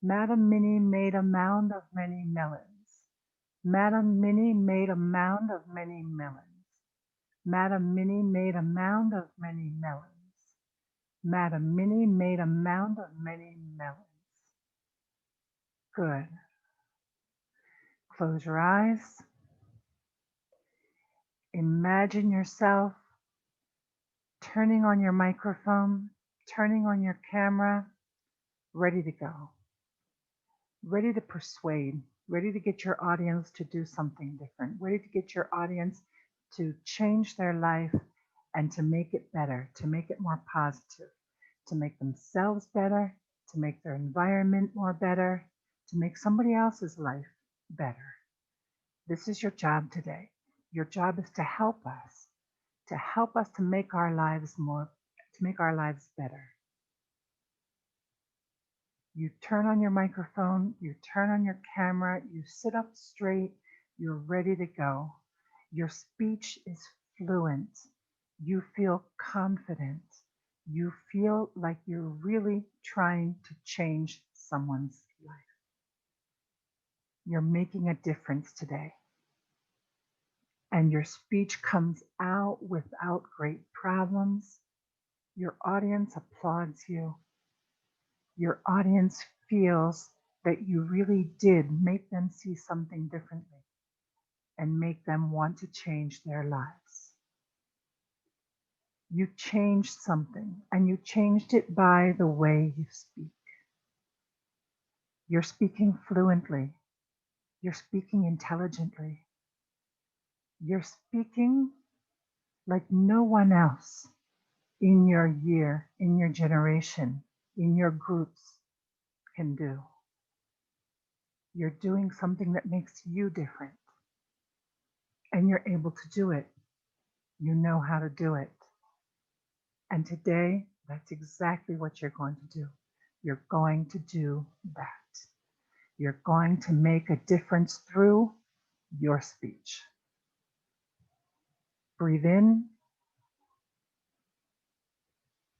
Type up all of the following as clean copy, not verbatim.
Madam Minnie made a mound of many melons. Madam Minnie made a mound of many melons. Madam Minnie made a mound of many melons. Madam Minnie made a mound of many melons. Good. Close your eyes. Imagine yourself turning on your microphone, turning on your camera, ready to go, ready to persuade, ready to get your audience to do something different, ready to get your audience to change their life and to make it better, to make it more positive, to make themselves better, to make their environment more better, to make somebody else's life better. This is your job today. Your job is to help us to make our lives better. You turn on your microphone, you turn on your camera, you sit up straight, you're ready to go. Your speech is fluent. You feel confident. You feel like you're really trying to change someone's life. You're making a difference today. And your speech comes out without great problems. Your audience applauds you. Your audience feels that you really did make them see something differently and make them want to change their lives. You changed something, and you changed it by the way you speak. You're speaking fluently. You're speaking intelligently. You're speaking like no one else in your year, in your generation, in your groups can do. You're doing something that makes you different, and you're able to do it. You know how to do it. And today, that's exactly what you're going to do. You're going to do that. You're going to make a difference through your speech. Breathe in,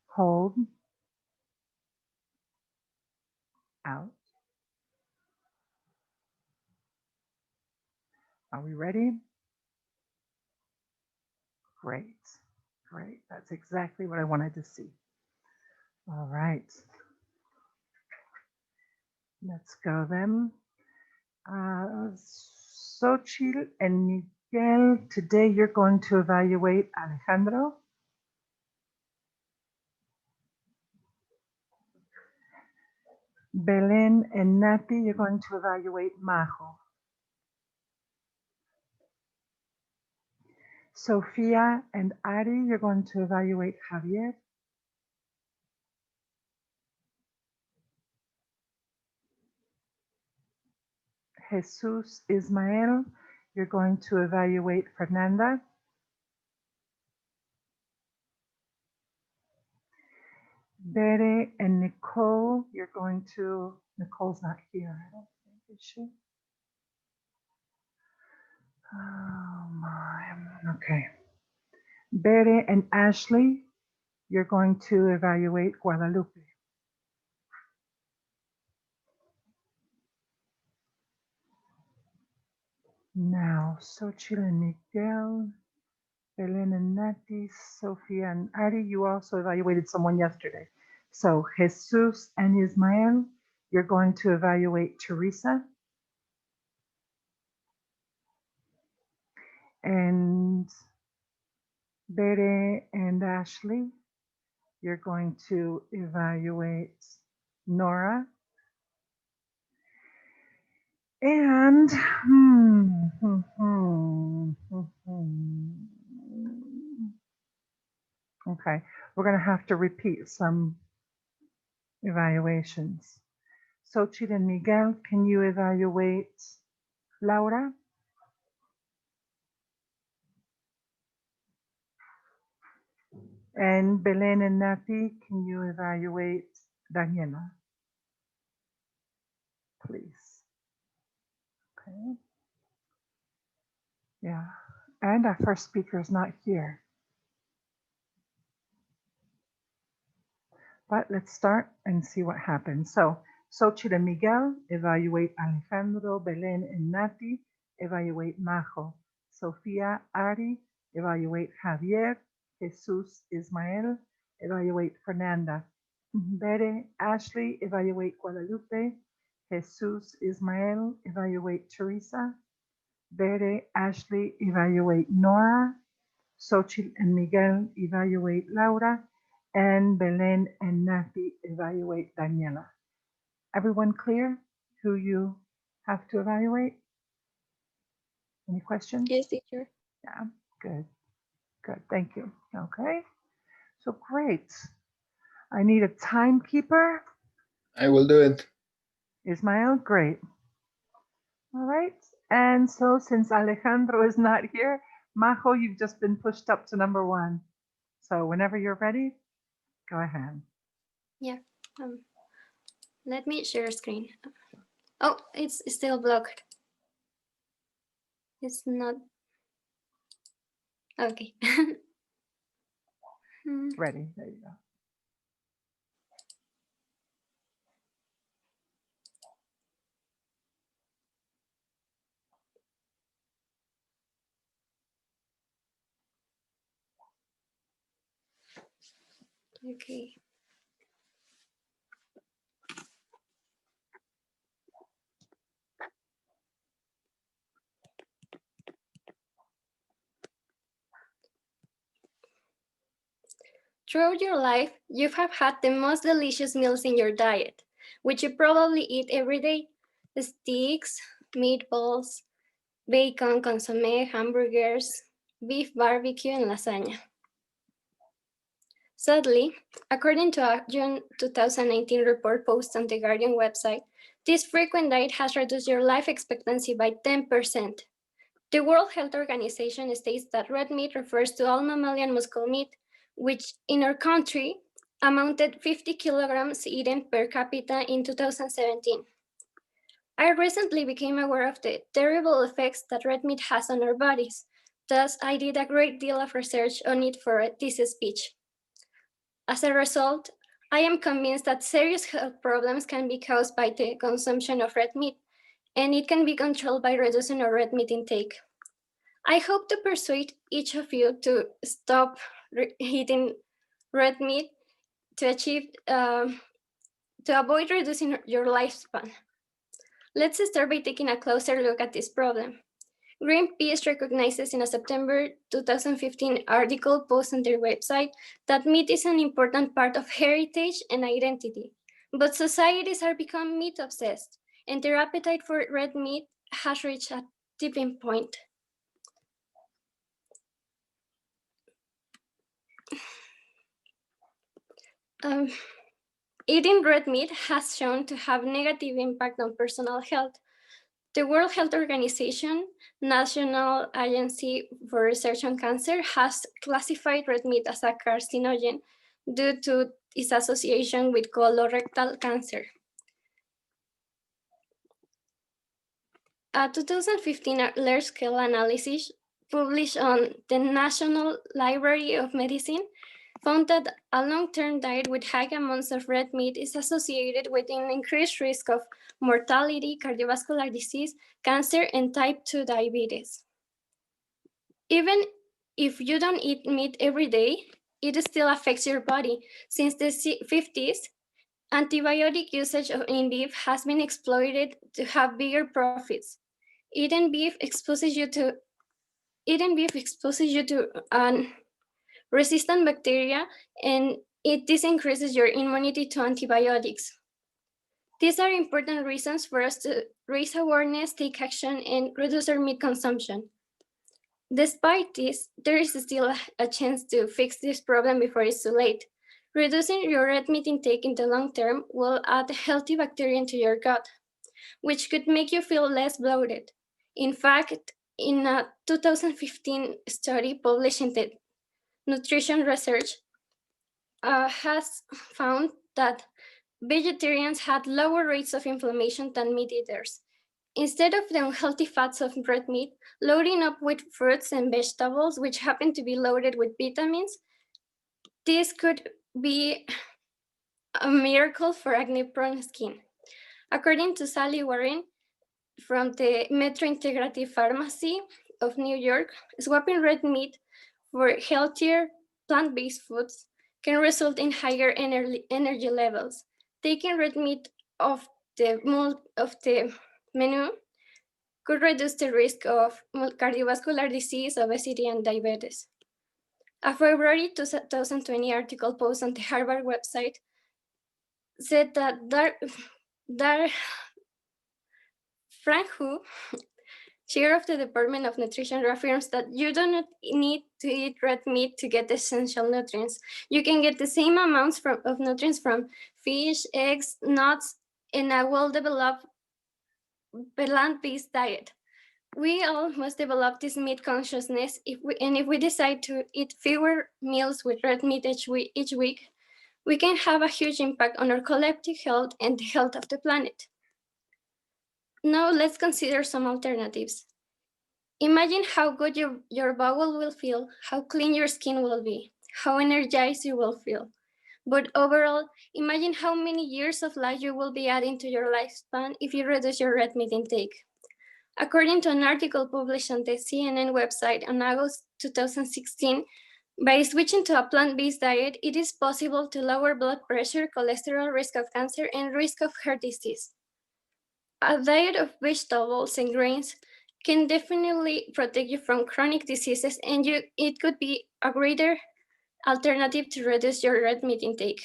hold, out. Are we ready? Great, great. That's exactly what I wanted to see. All right. Let's go then. Xochitl and Miguel, today you're going to evaluate Alejandro. Belen and Nati, you're going to evaluate Majo. Sofia and Ari, you're going to evaluate Javier. Jesus Ismael, you're going to evaluate Fernanda. Bere and Nicole, you're going to, Nicole's not here, I don't think, is she? Oh my, okay. Bere and Ashley, you're going to evaluate Guadalupe. Now, Xochitl and Miguel, Belen and Nati, Sofia and Ari, you also evaluated someone yesterday. So Jesus and Ismael, you're going to evaluate Teresa. And Bere and Ashley, you're going to evaluate Nora. And okay, we're going to have to repeat some evaluations. Xochitl and Miguel, can you evaluate Laura? And Belen and Nati, can you evaluate Daniela? Please. Okay. Yeah. And our first speaker is not here. But let's start and see what happens. So Xochitl and Miguel, evaluate Alejandro, Belén, and Nati, evaluate Majo. Sofía, Ari, evaluate Javier. Jesús, Ismael, evaluate Fernanda. Bere, Ashley, evaluate Guadalupe. Jesús, Ismael, evaluate Teresa. Bere, Ashley, evaluate Nora. Xochitl and Miguel evaluate Laura. And Belén and Nati evaluate Daniela. Everyone clear who you have to evaluate? Any questions? Yes, teacher. Yeah, good, good, thank you. Okay, so great. I need a timekeeper. I will do it. Ismael, great. All right, and so since Alejandro is not here, Majo, you've just been pushed up to number 1. So whenever you're ready, go ahead. Yeah. Let me share screen. Oh, it's still blocked. It's not. Okay. Ready, there you go. Okay. Throughout your life, you have had the most delicious meals in your diet, which you probably eat every day. Steaks, meatballs, bacon, consomme, hamburgers, beef barbecue, and lasagna. Sadly, according to a June 2019 report posted on the Guardian website, this frequent diet has reduced your life expectancy by 10%. The World Health Organization states that red meat refers to all mammalian muscle meat, which in our country amounted 50 kilograms eaten per capita in 2017. I recently became aware of the terrible effects that red meat has on our bodies. Thus, I did a great deal of research on it for this speech. As a result, I am convinced that serious health problems can be caused by the consumption of red meat, and it can be controlled by reducing our red meat intake. I hope to persuade each of you to stop eating red meat to avoid reducing your lifespan. Let's start by taking a closer look at this problem. Greenpeace recognizes in a September 2015 article posted on their website that meat is an important part of heritage and identity. But societies are becoming meat obsessed, and their appetite for red meat has reached a tipping point. Eating red meat has shown to have negative impact on personal health. The World Health Organization, National Agency for Research on Cancer, has classified red meat as a carcinogen due to its association with colorectal cancer. A 2015 large-scale analysis published on the National Library of Medicine found that a long-term diet with high amounts of red meat is associated with an increased risk of mortality, cardiovascular disease, cancer, and type 2 diabetes. Even if you don't eat meat every day, it still affects your body. Since the 50s, antibiotic usage in beef has been exploited to have bigger profits. Eating beef exposes you to resistant bacteria, and this increases your immunity to antibiotics. These are important reasons for us to raise awareness, take action, and reduce our meat consumption. Despite this, there is still a chance to fix this problem before it's too late. Reducing your red meat intake in the long term will add healthy bacteria into your gut, which could make you feel less bloated. In fact, in a 2015 study published in the Nutrition Research, has found that vegetarians had lower rates of inflammation than meat eaters. Instead of the unhealthy fats of red meat, loading up with fruits and vegetables, which happen to be loaded with vitamins, this could be a miracle for acne-prone skin. According to Sally Warren from the Metro Integrative Pharmacy of New York, swapping red meat for healthier plant-based foods can result in higher energy levels. Taking red meat off the menu could reduce the risk of cardiovascular disease, obesity, and diabetes. A February 2020 article posted on the Harvard website said that Frank Hu, chair of the Department of Nutrition, reaffirms that you do not need to eat red meat to get essential nutrients. You can get the same amounts of nutrients from fish, eggs, nuts, and a well-developed plant-based diet. We all must develop this meat consciousness if we decide to eat fewer meals with red meat each week, we can have a huge impact on our collective health and the health of the planet. Now let's consider some alternatives. Imagine how good your bowel will feel, how clean your skin will be, how energized you will feel. But overall, imagine how many years of life you will be adding to your lifespan if you reduce your red meat intake. According to an article published on the CNN website on August 2016, by switching to a plant-based diet, it is possible to lower blood pressure, cholesterol, risk of cancer, and risk of heart disease. A diet of vegetables and grains can definitely protect you from chronic diseases, and it could be a greater alternative to reduce your red meat intake.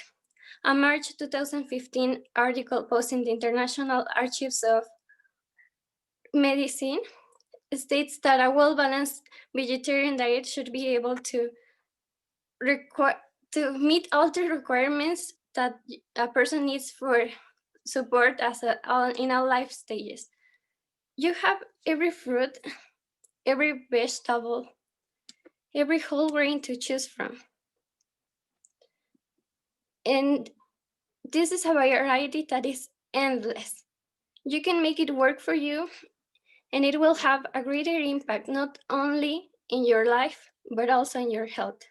A March 2015 article posted in the International Archives of Medicine states that a well-balanced vegetarian diet should be able to meet all the requirements that a person needs for support in all life stages. You have every fruit, every vegetable, every whole grain to choose from. And this is a variety that is endless. You can make it work for you, and it will have a greater impact not only in your life, but also in your health.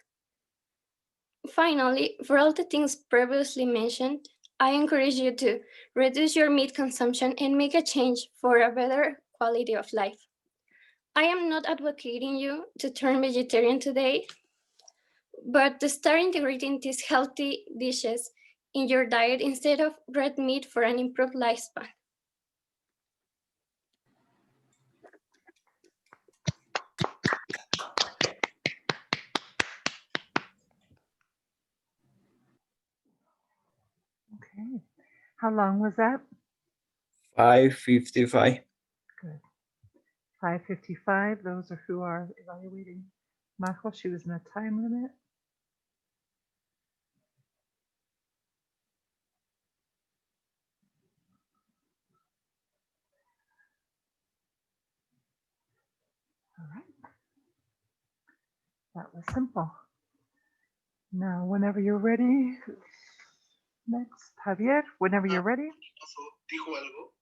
Finally, for all the things previously mentioned, I encourage you to reduce your meat consumption and make a change for a better quality of life. I am not advocating you to turn vegetarian today, but to start integrating these healthy dishes in your diet instead of red meat for an improved lifespan. Okay. How long was that? 5:55. Good. 5:55. Those are who are evaluating Michael. She was in a time limit. All right. That was simple. Now, whenever you're ready, next, Javier, whenever you're ready. Dijo algo.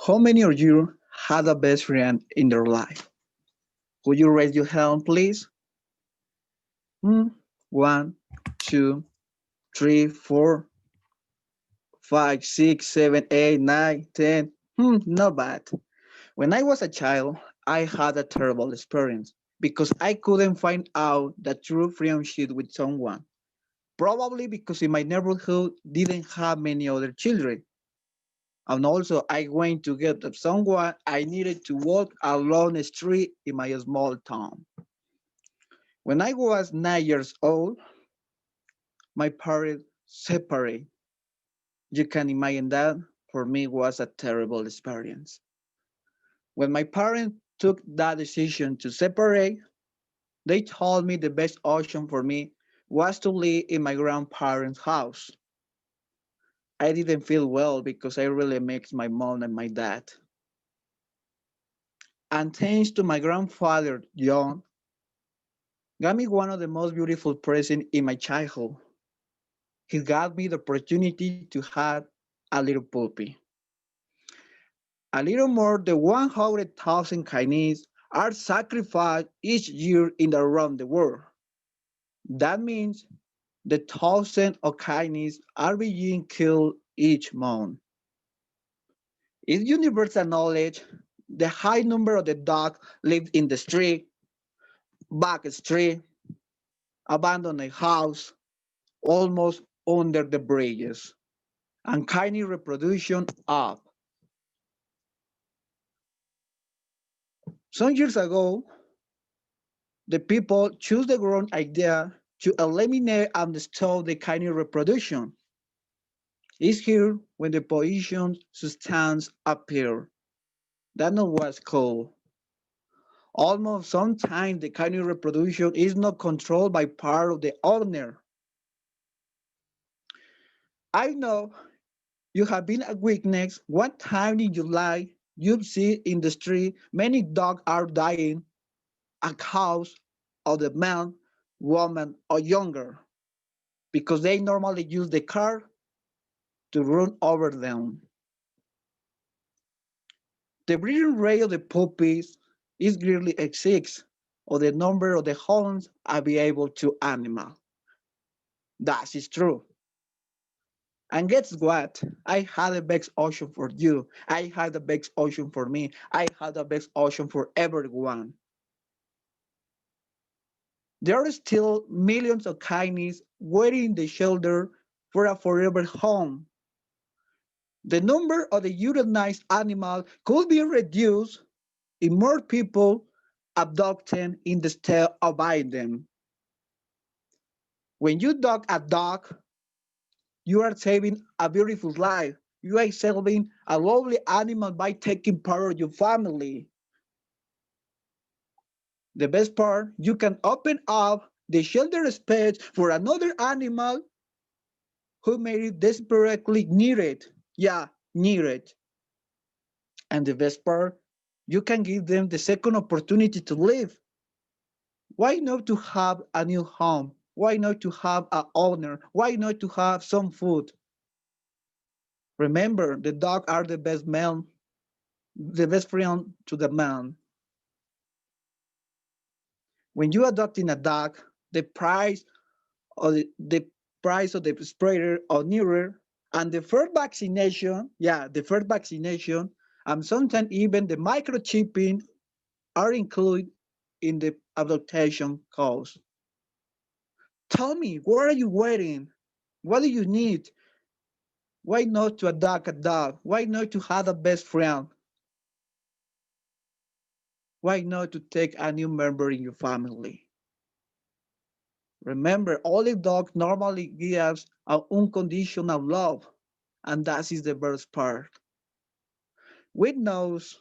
How many of you had a best friend in their life? Would you raise your hand, please? 1, 2, 3, 4, 5, 6, 7, 8, 9, 10. Not bad. When I was a child, I had a terrible experience because I couldn't find out the true friendship with someone. Probably because in my neighborhood didn't have many other children. And also I went to get someone I needed to walk along the street in my small town. When I was 9 years old, my parents separated. You can imagine that for me was a terrible experience. When my parents took that decision to separate, they told me the best option for me was to live in my grandparents' house. I didn't feel well because I really missed my mom and my dad. And thanks to my grandfather, John, got me one of the most beautiful presents in my childhood. He got me the opportunity to have a little puppy. A little more than 100,000 Chinese are sacrificed each year in around the world. That means the thousands of Chinese are being killed each month. It's universal knowledge. The high number of the dogs live in the street, back street, abandoned house, almost under the bridges, and Chinese reproduction up. Some years ago, the people chose the wrong idea to eliminate and stop the Chinese reproduction. It's here when the poison substance appear. That not was cool. Almost sometimes the Chinese reproduction is not controlled by part of the owner. I know you have been a witness one time in July you see in the street many dogs are dying a cause of the man, woman, or younger because they normally use the car to run over them. The breeding rate of the puppies is greatly exceeds of the number of the homes available to animal. That is true. And guess what? I had the best option for you. I had the best option for me. I had the best option for everyone. There are still millions of kidneys waiting in the shelter for a forever home. The number of the euthanized animals could be reduced if more people adopted instead of buying them. When you adopt a dog, you are saving a beautiful life. You are saving a lovely animal by taking part of your family. The best part, you can open up the shelter space for another animal who may desperately need it. Yeah, need it. And the best part, you can give them the second opportunity to live. Why not to have a new home? Why not to have an owner? Why not to have some food? Remember, the dog are the best man, the best friend to the man. When you adopting a dog, the price the price of the sprayer or nearer and the first vaccination, yeah, the first vaccination, and sometimes even the microchipping are included in the adaptation cost. Tell me, what are you waiting? What do you need? Why not to adopt a dog? Why not to have a best friend? Why not to take a new member in your family? Remember, only dog normally gives an unconditional love, and that is the best part. With nose,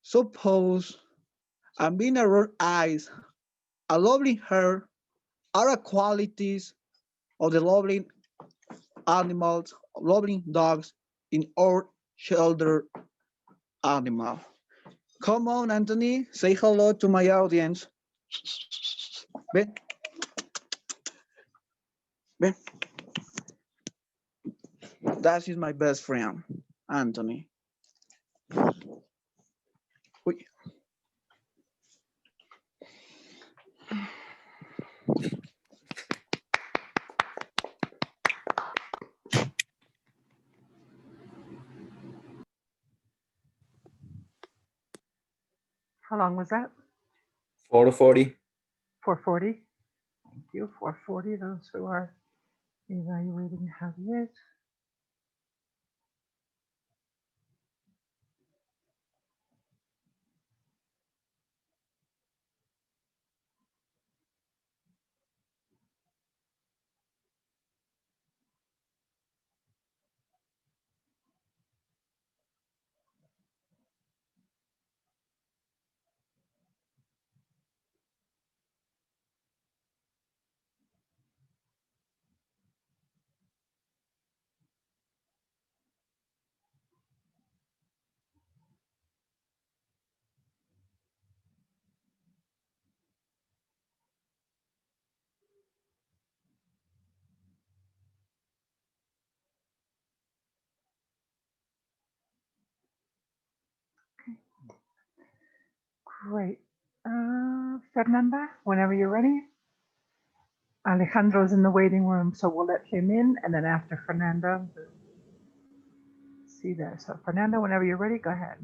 suppose, and being around eyes, a lovely hair are the qualities of the lovely animals, lovely dogs in our shelter animal. Come on, Anthony, say hello to my audience. Ven, ven. That is my best friend, Anthony. Uy. How long was that? 4 to 40. 440. Thank you. 440. Those who are evaluating Javier. Great. Fernanda, whenever you're ready. Alejandro's in the waiting room, so we'll let him in, and then after Fernanda, see there. So Fernanda, whenever you're ready, go ahead.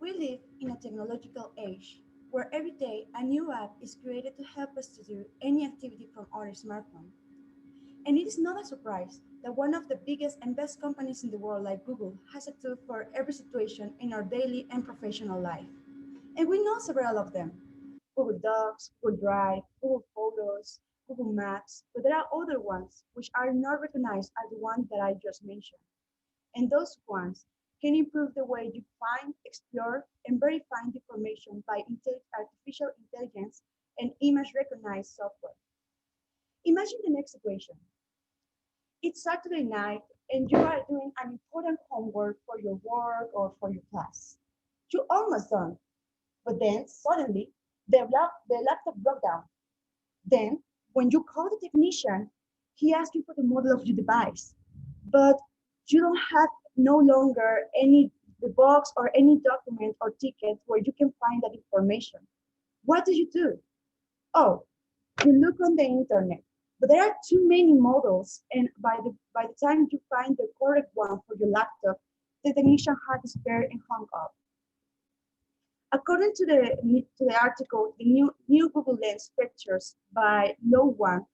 We live in a technological age where every day a new app is created to help us to do any activity from our smartphone. And it is not a surprise that one of the biggest and best companies in the world, like Google, has a tool for every situation in our daily and professional life. And we know several of them: Google Docs, Google Drive, Google Photos, Google Maps, but there are other ones which are not recognized as the ones that I just mentioned. And those ones can improve the way you find, explore, and verify information by artificial intelligence and image recognized software. Imagine the next situation. It's Saturday night and you are doing an important homework for your work or for your class. You're almost done, but then suddenly the laptop broke down. Then, when you call the technician, he asks you for the model of your device, but you don't have no longer any the box or any document or ticket where you can find that information. What do? Oh, you look on the internet, but there are too many models, and by the time you find the correct one for your laptop, the technician had despaired and hung up. According to the article, the new Google Lens pictures by No One,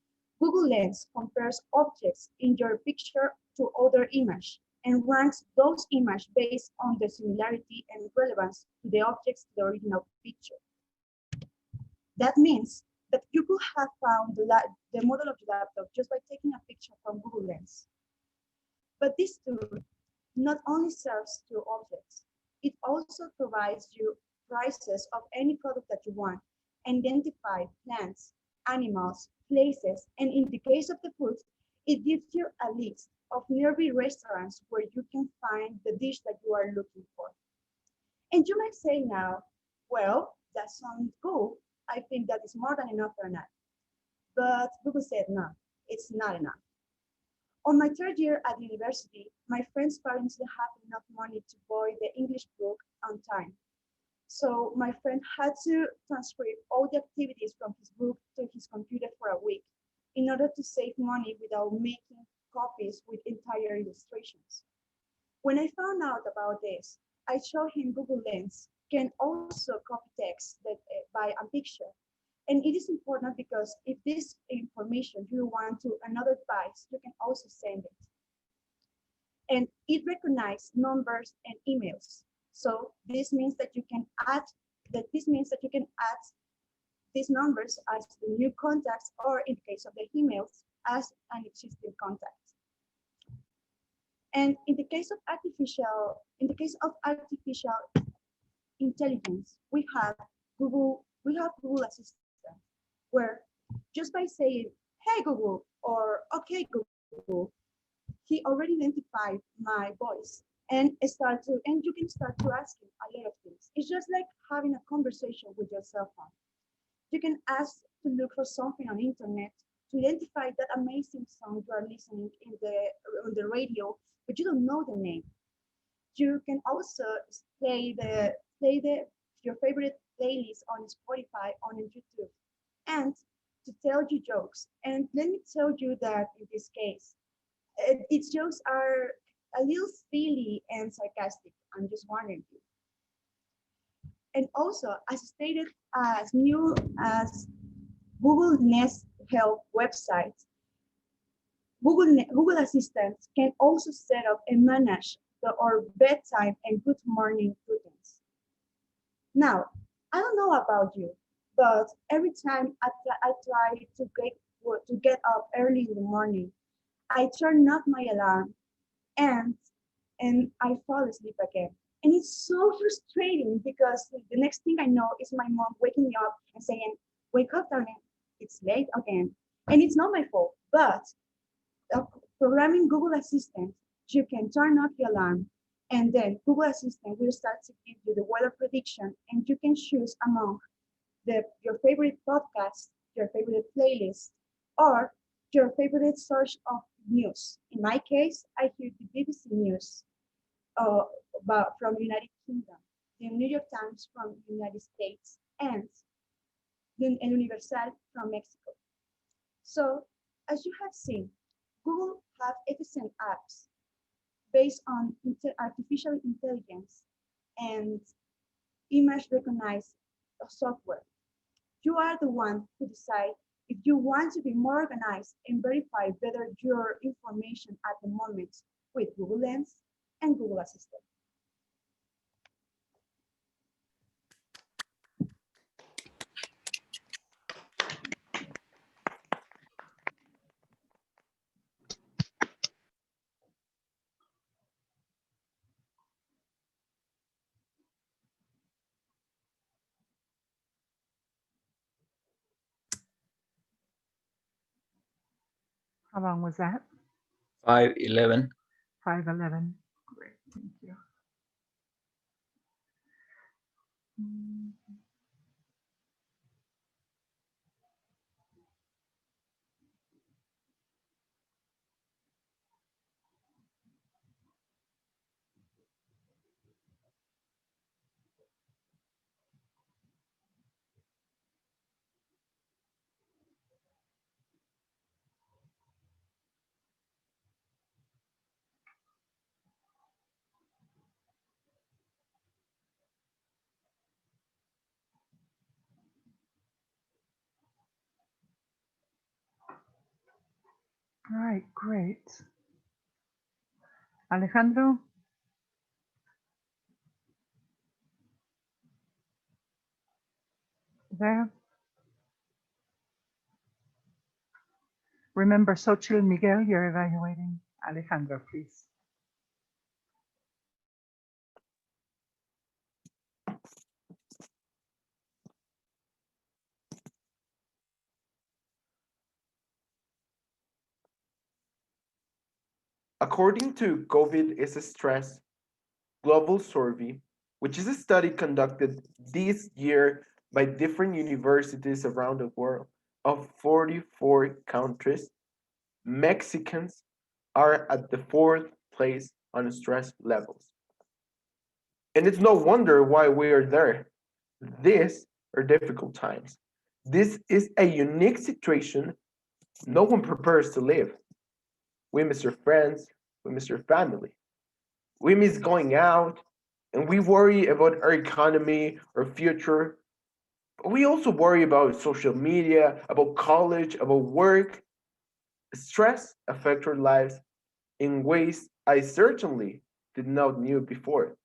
Google Lens compares objects in your picture to other images and ranks those images based on the similarity and relevance to the objects in the original picture. That means that you could have found the model of your laptop just by taking a picture from Google Lens. But this tool not only serves to objects, it also provides you prices of any product that you want, identify plants, animals, places, and in the case of the food, it gives you a list of nearby restaurants where you can find the dish that you are looking for. And you might say now, well, that sounds cool. I think that is more than enough for an app. But Google said, no, it's not enough. On my third year at university, my friend's parents didn't have enough money to buy the English book on time. So my friend had to transcribe all the activities from his book to his computer for a week in order to save money without making copies with entire illustrations. When I found out about this, I showed him Google Lens can also copy text by a picture. And it is important because if this information you want to another device, you can also send it. And it recognizes numbers and emails. So this means that you can add these numbers as the new contacts, or in the case of the emails, as an existing contact. And in the case of artificial intelligence, we have Google Assistant, where just by saying, "Hey Google," or "Okay Google," he already identified my voice and you can start to ask him a lot of things. It's just like having a conversation with your cell phone. You can ask to look for something on the internet, to identify that amazing song you are listening on the radio, but you don't know the name. You can also play your favorite playlist on Spotify on YouTube, and to tell you jokes. And let me tell you that in this case, its jokes are a little silly and sarcastic. I'm just warning you. And also, as stated, as new as Google Nest Help website, Google Assistant can also set up and manage our bedtime and good morning routines. Now, I don't know about you, but every time I try to get up early in the morning, I turn off my alarm and I fall asleep again. And it's so frustrating because the next thing I know is my mom waking me up and saying, "Wake up, darling, it's late again." And it's not my fault, but programming Google Assistant, you can turn off the alarm, and then Google Assistant will start to give you the weather prediction, and you can choose among your favorite podcast, your favorite playlist, or your favorite source of news. In my case, I hear the BBC News uh, from United Kingdom, the New York Times from United States, and the El Universal from Mexico. So, as you have seen, Google have efficient apps based on artificial intelligence and image recognize software. You are the one who decide if you want to be more organized and verify better your information at the moment with Google Lens and Google Assistant. How long was that? 5:11. 5:11. Great, thank you. Mm. All right, great. Alejandro? There? Remember, Xochitl Miguel, you're evaluating. Alejandro, please. According to COVID is a Stress Global Survey, which is a study conducted this year by different universities around the world of 44 countries, Mexicans are at the fourth place on stress levels. And it's no wonder why we are there. These are difficult times. This is a unique situation no one prepares to live. We miss your friends, we miss your family. We miss going out, and we worry about our economy, our future. But we also worry about social media, about college, about work. Stress affects our lives in ways I certainly did not knew before.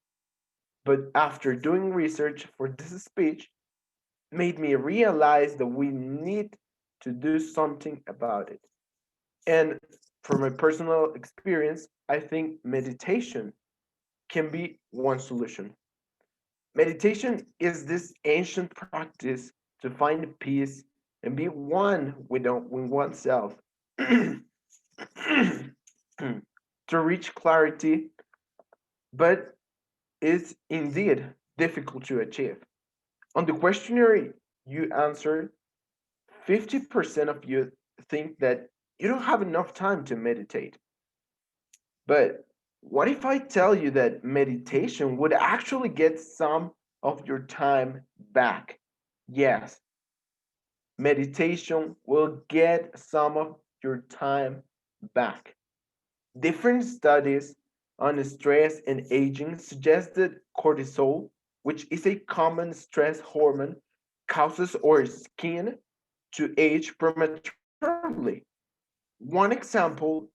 But after doing research for this speech, made me realize that we need to do something about it. And from my personal experience, I think meditation can be one solution. Meditation is this ancient practice to find peace and be one with oneself, to reach clarity, but it's indeed difficult to achieve. On the questionnaire you answered, 50% of you think that you don't have enough time to meditate. But what if I tell you that meditation would actually get some of your time back? Yes, meditation will get some of your time back. Different studies on stress and aging suggested cortisol, which is a common stress hormone, causes our skin to age prematurely. One example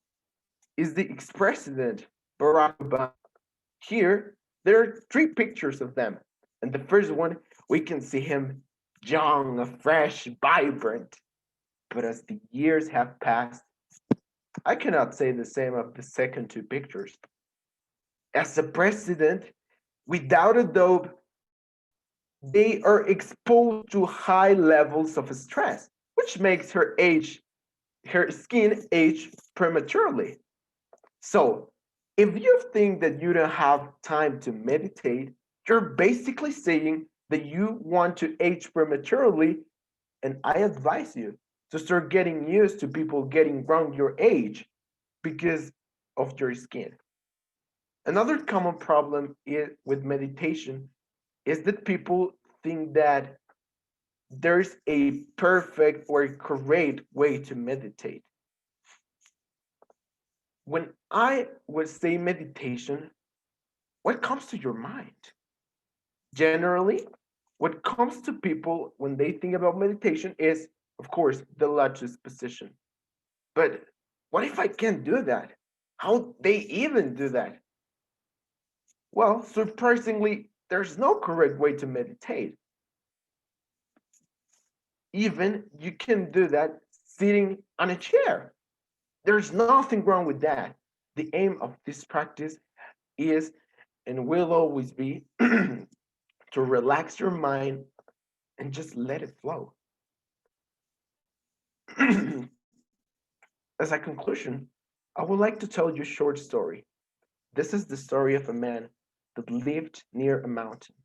is the ex-president Barack Obama. Here, there are three pictures of them. And the first one, we can see him young, fresh, vibrant. But as the years have passed, I cannot say the same of the second two pictures. As a president, without a doubt, they are exposed to high levels of stress, which makes her age her skin age prematurely. So, if you think that you don't have time to meditate, you're basically saying that you want to age prematurely, and I advise you to start getting used to people getting wrong your age because of your skin. Another common problem with meditation is that people think that there's a perfect or correct way to meditate. When I would say meditation, what comes to your mind? Generally, what comes to people when they think about meditation is, of course, the lotus position. But what if I can't do that? How they even do that? Well, surprisingly, there's no correct way to meditate. Even you can do that sitting on a chair. There's nothing wrong with that. The aim of this practice is and will always be to relax your mind and just let it flow. As a conclusion, I would like to tell you a short story. This is the story of a man that lived near a mountain.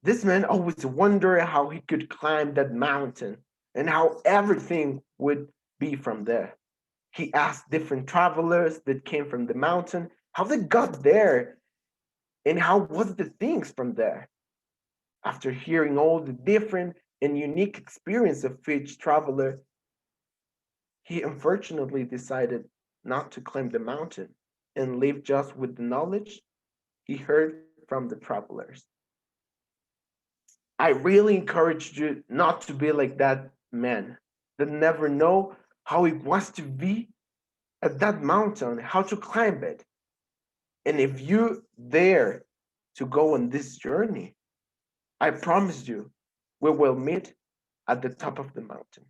This man always wondered how he could climb that mountain and how everything would be from there. He asked different travelers that came from the mountain how they got there and how was the things from there. After hearing all the different and unique experience of each traveler, he unfortunately decided not to climb the mountain and live just with the knowledge he heard from the travelers. I really encourage you not to be like that man that never know how it was to be at that mountain, how to climb it. And if you dare to go on this journey, I promise you, we will meet at the top of the mountain.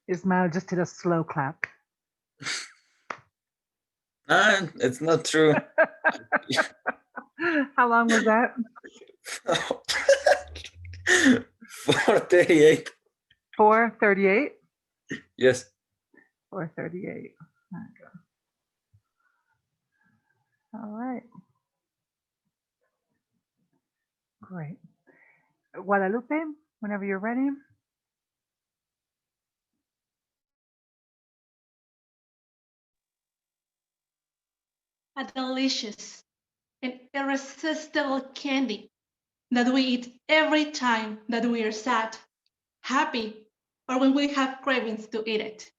Ismail just did a slow clap. It's not true. How long was that? 438. 4:38? Yes. 4:38. All right. Great. Guadalupe, whenever you're ready. A delicious and irresistible candy that we eat every time that we are sad, happy, or when we have cravings to eat it.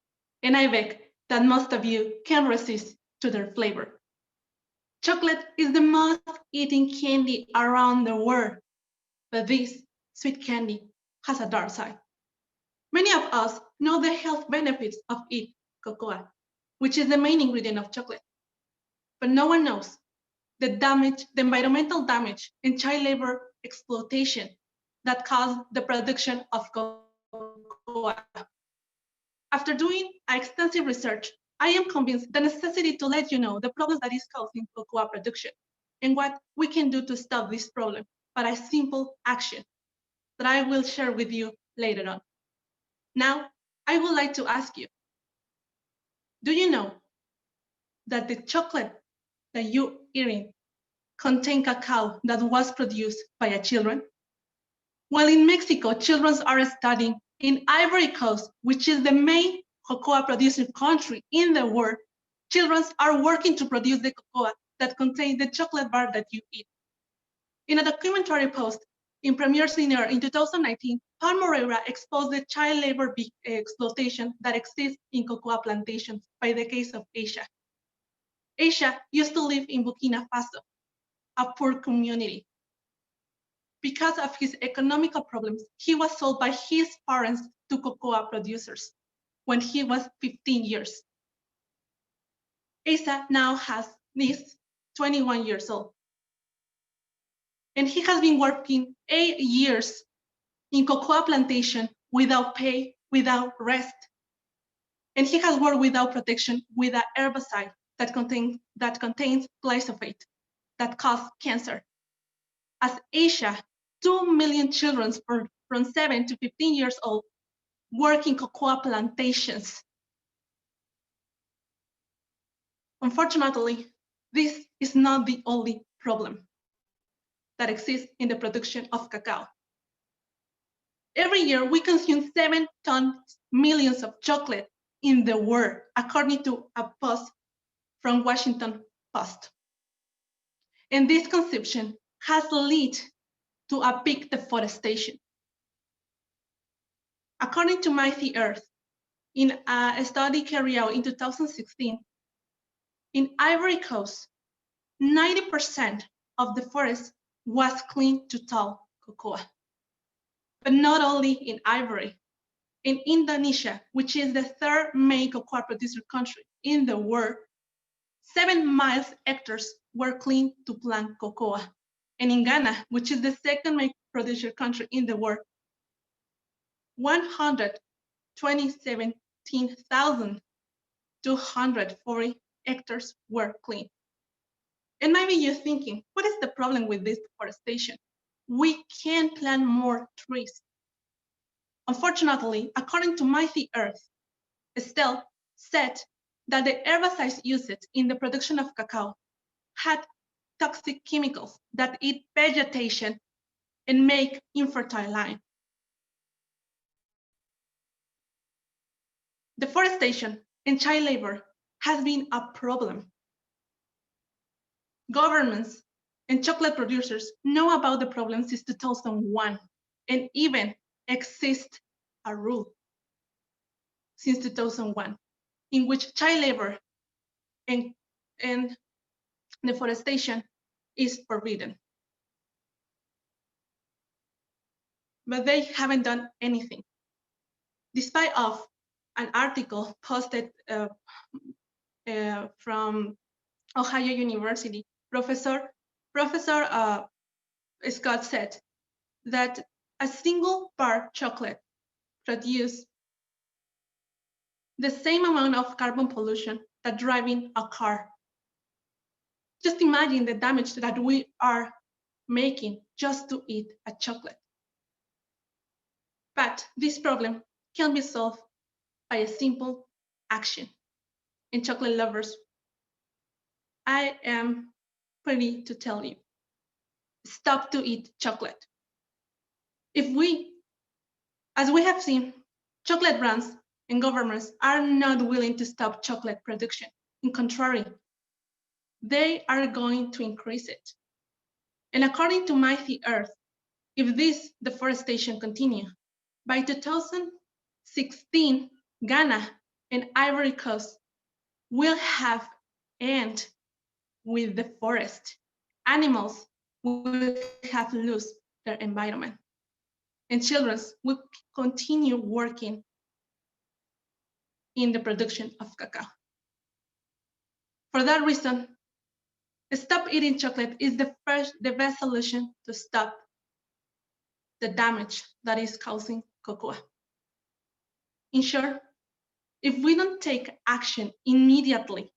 And I bet that most of you can resist to their flavor. Chocolate is the most eaten candy around the world, but this sweet candy has a dark side. Many of us know the health benefits of eating cocoa, which is the main ingredient of chocolate, but no one knows the damage, the environmental damage and child labor exploitation that caused the production of cocoa. After doing extensive research, I am convinced the necessity to let you know the problems that is causing cocoa production and what we can do to stop this problem by a simple action that I will share with you later on. Now, I would like to ask you, do you know that the chocolate that you're eating contain cacao that was produced by a children? While in Mexico, children are studying in Ivory Coast, which is the main cocoa producing country in the world, children are working to produce the cocoa that contains the chocolate bar that you eat. In a documentary post in Premier Senior in 2019, Paul Moreira exposed the child labor exploitation that exists in cocoa plantations by the case of Aisha. Aisha used to live in Burkina Faso. a poor community. Because of his economical problems, he was sold by his parents to cocoa producers when he was 15 years. Asa now is 21 years old. And he has been working 8 years in cocoa plantation without pay, without rest. And he has worked without protection with an herbicide that contains glyphosate that causes cancer. As Asia, 2 million children from 7 to 15 years old work in cocoa plantations. Unfortunately, this is not the only problem that exists in the production of cacao. Every year, we consume 7 millions of chocolate in the world, according to a post from Washington Post. And this consumption has led to a big deforestation. According to Mighty Earth, in a study carried out in 2016, in Ivory Coast, 90% of the forest was cleaned to tall cocoa. But not only in Ivory, in Indonesia, which is the third main cocoa producer country in the world, 7 miles hectares were cleaned to plant cocoa. And in Ghana, which is the second main producer country in the world, 127,240 hectares were cleaned. And maybe you're thinking, what is the problem with this deforestation? We can plant more trees. Unfortunately, according to Mighty Earth, Estelle said that the herbicides used in the production of cacao had toxic chemicals that eat vegetation and make infertile land. Deforestation and child labor has been a problem. Governments and chocolate producers know about the problem since 2001, and even exists a rule since 2001 in which child labor and deforestation is forbidden. But they haven't done anything. Despite of an article posted from Ohio University, Professor Scott said that a single bar chocolate produces the same amount of carbon pollution that driving a car. Just imagine the damage that we are making just to eat a chocolate. But this problem can be solved by a simple action. And chocolate lovers, I am ready to tell you, stop to eat chocolate. As we have seen, chocolate brands and governments are not willing to stop chocolate production. In contrary, they are going to increase it. And according to Mighty Earth, if this deforestation continues, by 2016, Ghana and Ivory Coast will have end with the forest. Animals will have lost their environment. And children will continue working in the production of cacao. For that reason, stop eating chocolate is the best solution to stop the damage that is causing cocoa. In short, if we don't take action immediately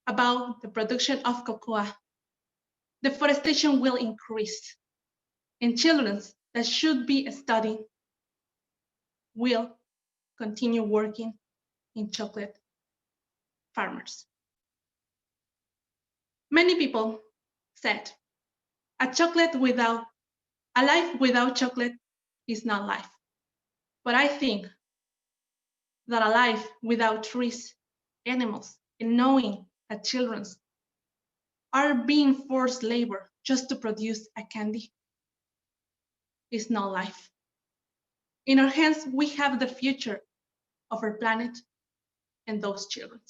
about the production of cocoa, deforestation will increase, and children that should be studying will continue working in chocolate farmers. Many people said, a life without chocolate is not life. But I think that a life without trees, animals, and knowing that children are being forced labor just to produce a candy is not life. In our hands, we have the future of our planet and those children.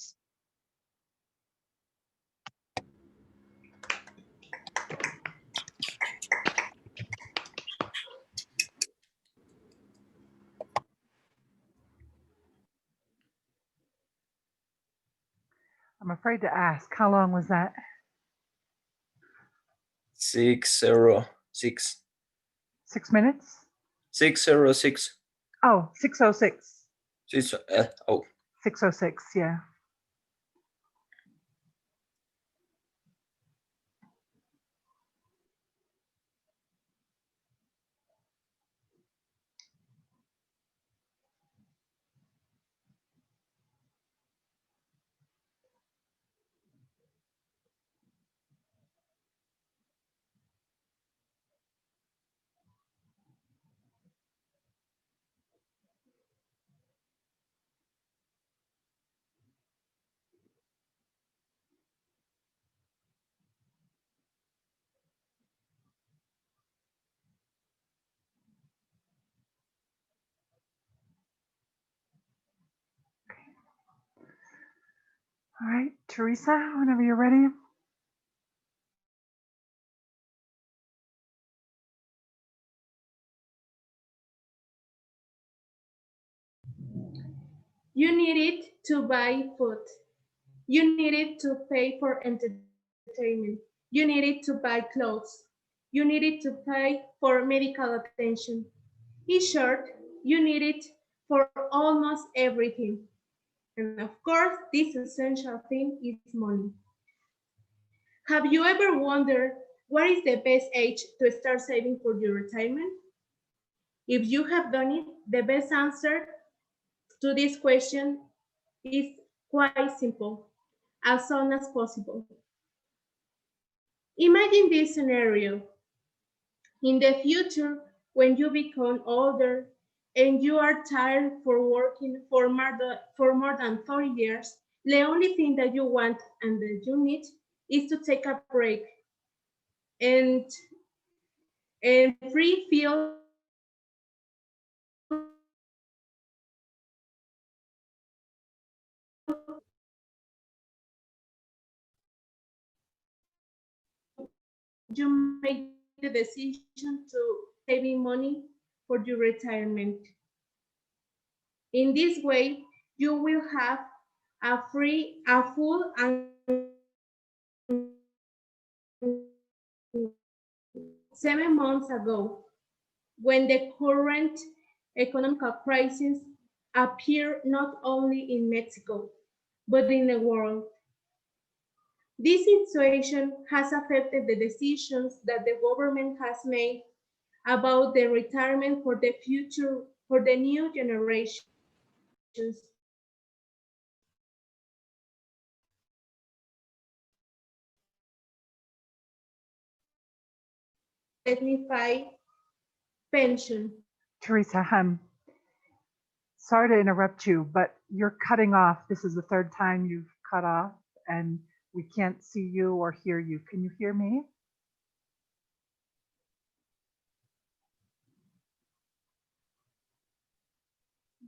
I'm afraid to ask. How long was that? 606. 6 minutes? 606. Oh, 6:06. Oh, 6:06, yeah. All right, Teresa, whenever you're ready. You needed to buy food. You needed to pay for entertainment. You needed to buy clothes. You needed to pay for medical attention. In short, you needed for almost everything. And of course, this essential thing is money. Have you ever wondered what is the best age to start saving for your retirement? If you have done it, the best answer to this question is quite simple: as soon as possible. Imagine this scenario. In the future, when you become older and you are tired for working for more than 30 years, the only thing that you want and that you need is to take a break and, and free feel you make the decision to saving money for your retirement. In this way, you will have a full and 7 months ago, when the current economic crisis appeared not only in Mexico, but in the world. This situation has affected the decisions that the government has made about the retirement for the future, for the new generations. Signify pension. Teresa, sorry to interrupt you, but you're cutting off. This is the third time you've cut off, and we can't see you or hear you. Can you hear me?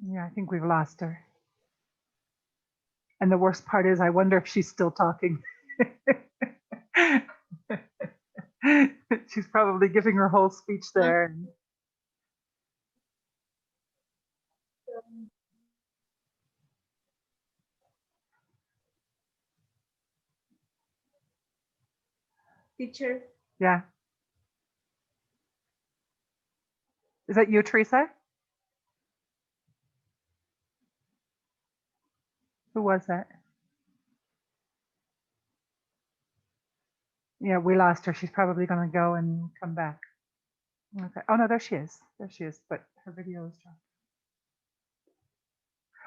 Yeah, I think we've lost her. And the worst part is, I wonder if she's still talking. She's probably giving her whole speech there. Teacher. Yeah. Is that you, Teresa? Who was that? Yeah, we lost her. She's probably going to go and come back. Okay. Oh, no, there she is. There she is. But her video is dropped.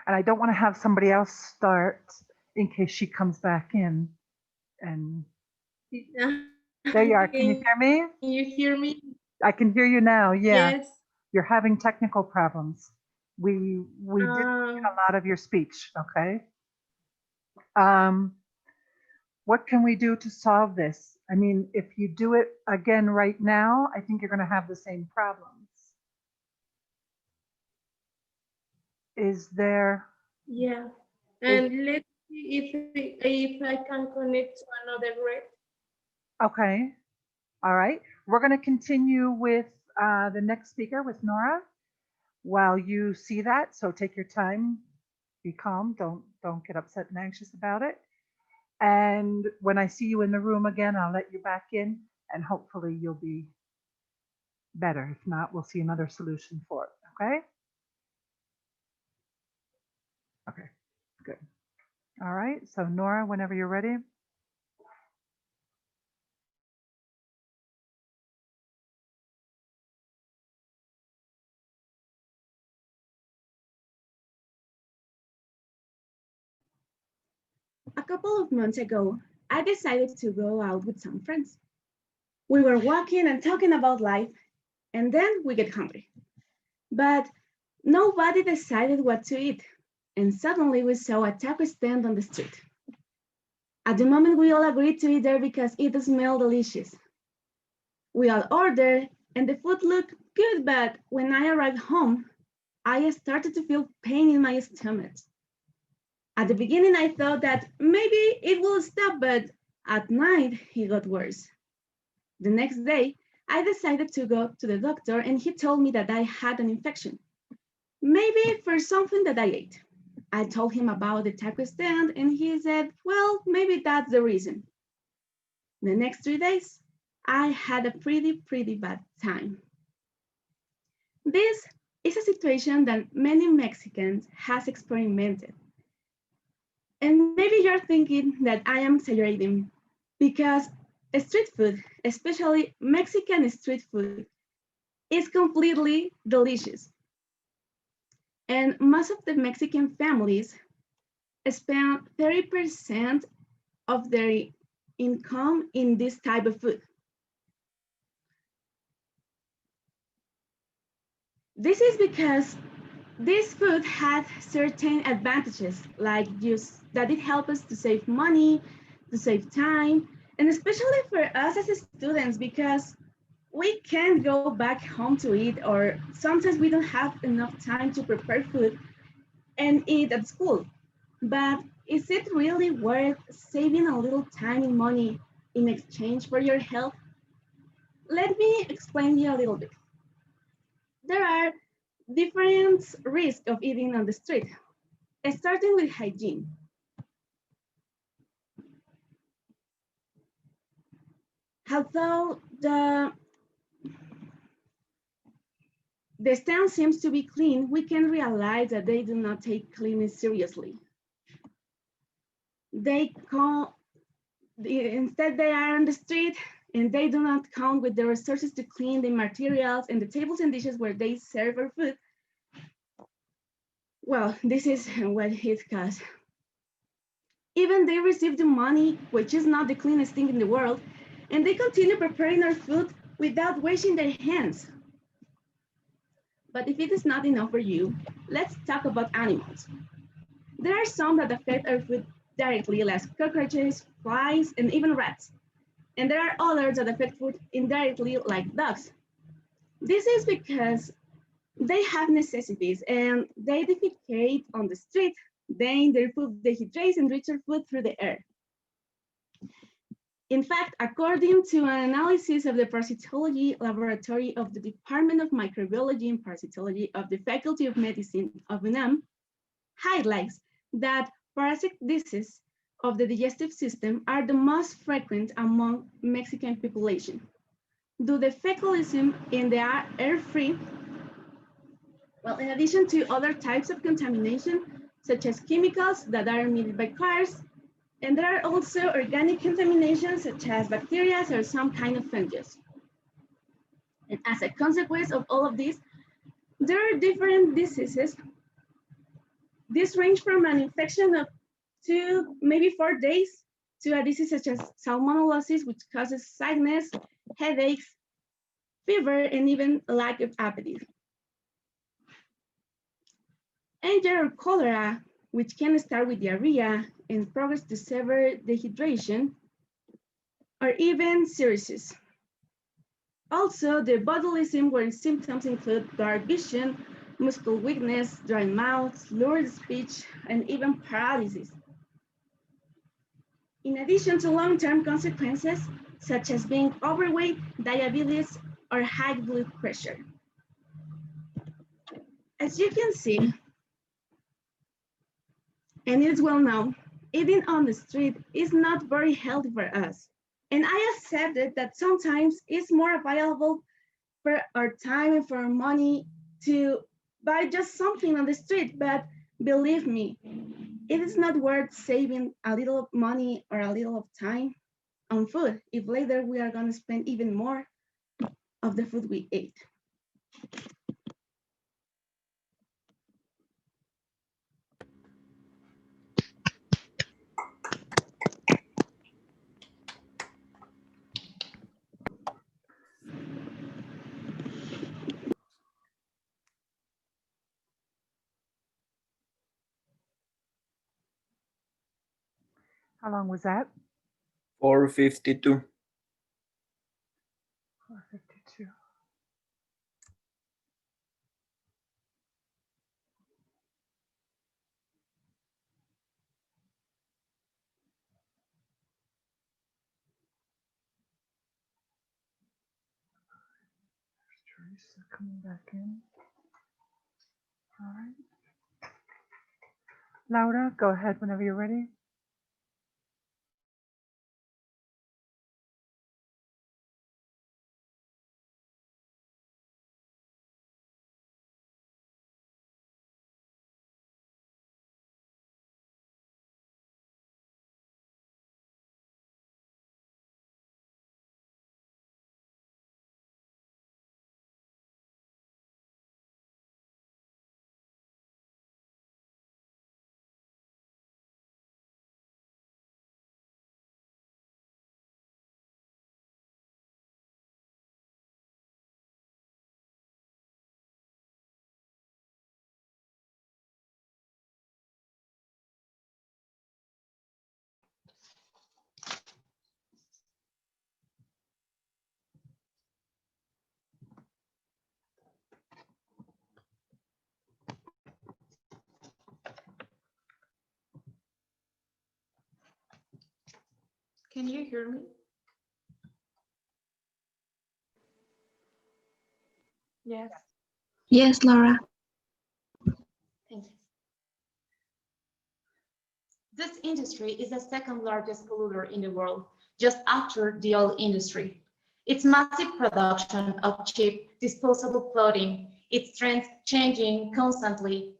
And I don't want to have somebody else start in case she comes back in. And there you are. Can you hear me? Can you hear me? I can hear you now. Yeah. Yes. You're having technical problems. We did get a lot of your speech. Okay. What can we do to solve this? I mean, if you do it again right now, I think you're going to have the same problems. Is there? Yeah. And let's see if I can connect to another red. Okay. All right. We're going to continue with the next speaker, with Nora, while you see that. So take your time, be calm, don't get upset and anxious about it. And when I see you in the room again, I'll let you back in and hopefully you'll be better. If not, we'll see another solution for it. Okay? Okay, good. All right, so Nora, whenever you're ready. A couple of months ago, I decided to go out with some friends. We were walking and talking about life, and then we get hungry. But nobody decided what to eat, and suddenly we saw a taco stand on the street. At the moment, we all agreed to eat there because it smelled delicious. We all ordered, and the food looked good, but when I arrived home, I started to feel pain in my stomach. At the beginning, I thought that maybe it will stop, but at night, it got worse. The next day, I decided to go to the doctor, and he told me that I had an infection. Maybe for something that I ate. I told him about the taco stand, and he said, well, maybe that's the reason. The next 3 days, I had a pretty bad time. This is a situation that many Mexicans has experimented. And maybe you're thinking that I am exaggerating because street food, especially Mexican street food, is completely delicious. And most of the Mexican families spend 30% of their income in this type of food. This is because this food has certain advantages, like that it helps us to save money, to save time, and especially for us as students, because we can't go back home to eat, or sometimes we don't have enough time to prepare food and eat at school. But is it really worth saving a little time and money in exchange for your health? Let me explain you a little bit. There are different risks of eating on the street, starting with hygiene. Although the stand seems to be clean, we can realize that they do not take cleaning seriously. Instead they are on the street and they do not count with the resources to clean the materials and the tables and dishes where they serve our food. Well, this is what it costs. Even they receive the money, which is not the cleanest thing in the world, and they continue preparing our food without washing their hands. But if it is not enough for you, let's talk about animals. There are some that affect our food directly, like cockroaches, flies, and even rats. And there are others that affect food indirectly, like dogs. This is because they have necessities and they defecate on the street. Then their food dehydrates and reaches food through the air. In fact, according to an analysis of the parasitology laboratory of the Department of Microbiology and Parasitology of the Faculty of Medicine of UNAM, highlights that parasitic diseases of the digestive system are the most frequent among Mexican population. Due to fecalism in the air-free, well, in addition to other types of contamination, such as chemicals that are emitted by cars, and there are also organic contaminations such as bacteria or some kind of fungus. And as a consequence of all of this, there are different diseases. This range from an infection of 2, maybe 4 days, to a disease such as salmonellosis, which causes sadness, headaches, fever, and even lack of appetite. And there are cholera, which can start with diarrhea and progress to severe dehydration, or even cirrhosis. Also, the botulism, where symptoms include blurred vision, muscle weakness, dry mouth, slurred speech, and even paralysis. In addition to long-term consequences, such as being overweight, diabetes, or high blood pressure. As you can see, and it's well known, Eating on the street is not very healthy for us. And I accepted that sometimes it's more available for our time and for our money to buy just something on the street. But believe me, it is not worth saving a little of money or a little of time on food if later we are going to spend even more of the food we ate. How long was that? 4:52. 4:52. Teresa coming back in. All right. Laura, go ahead whenever you're ready. Can you hear me? Yes. Yes, Laura. Thank you. This industry is the second largest polluter in the world, just after the oil industry. Its massive production of cheap, disposable clothing, its trends changing constantly,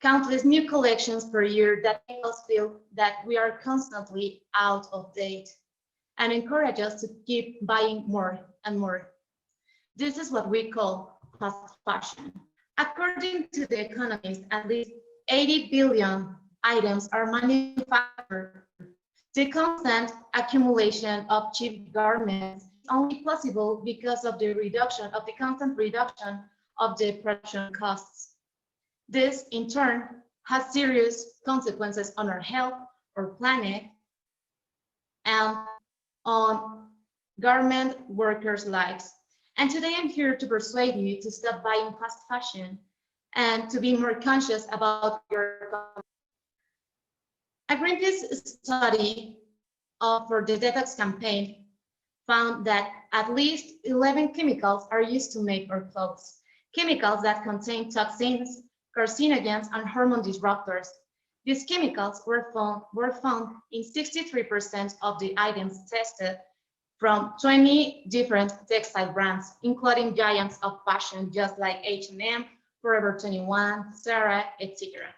countless new collections per year that make us feel that we are constantly out of date and encourage us to keep buying more and more. This is what we call fast fashion. According to The Economist, at least 80 billion items are manufactured. The constant accumulation of cheap garments is only possible because of the constant reduction of the production costs. This, in turn, has serious consequences on our health, our planet, and on garment workers' lives. And today I'm here to persuade you to stop buying fast fashion and to be more conscious about your consumption. A Greenpeace study for the detox campaign found that at least 11 chemicals are used to make our clothes. Chemicals that contain toxins, carcinogens, and hormone disruptors. These chemicals were found in 63% of the items tested from 20 different textile brands, including giants of fashion, just like H&M, Forever 21, Zara, etc.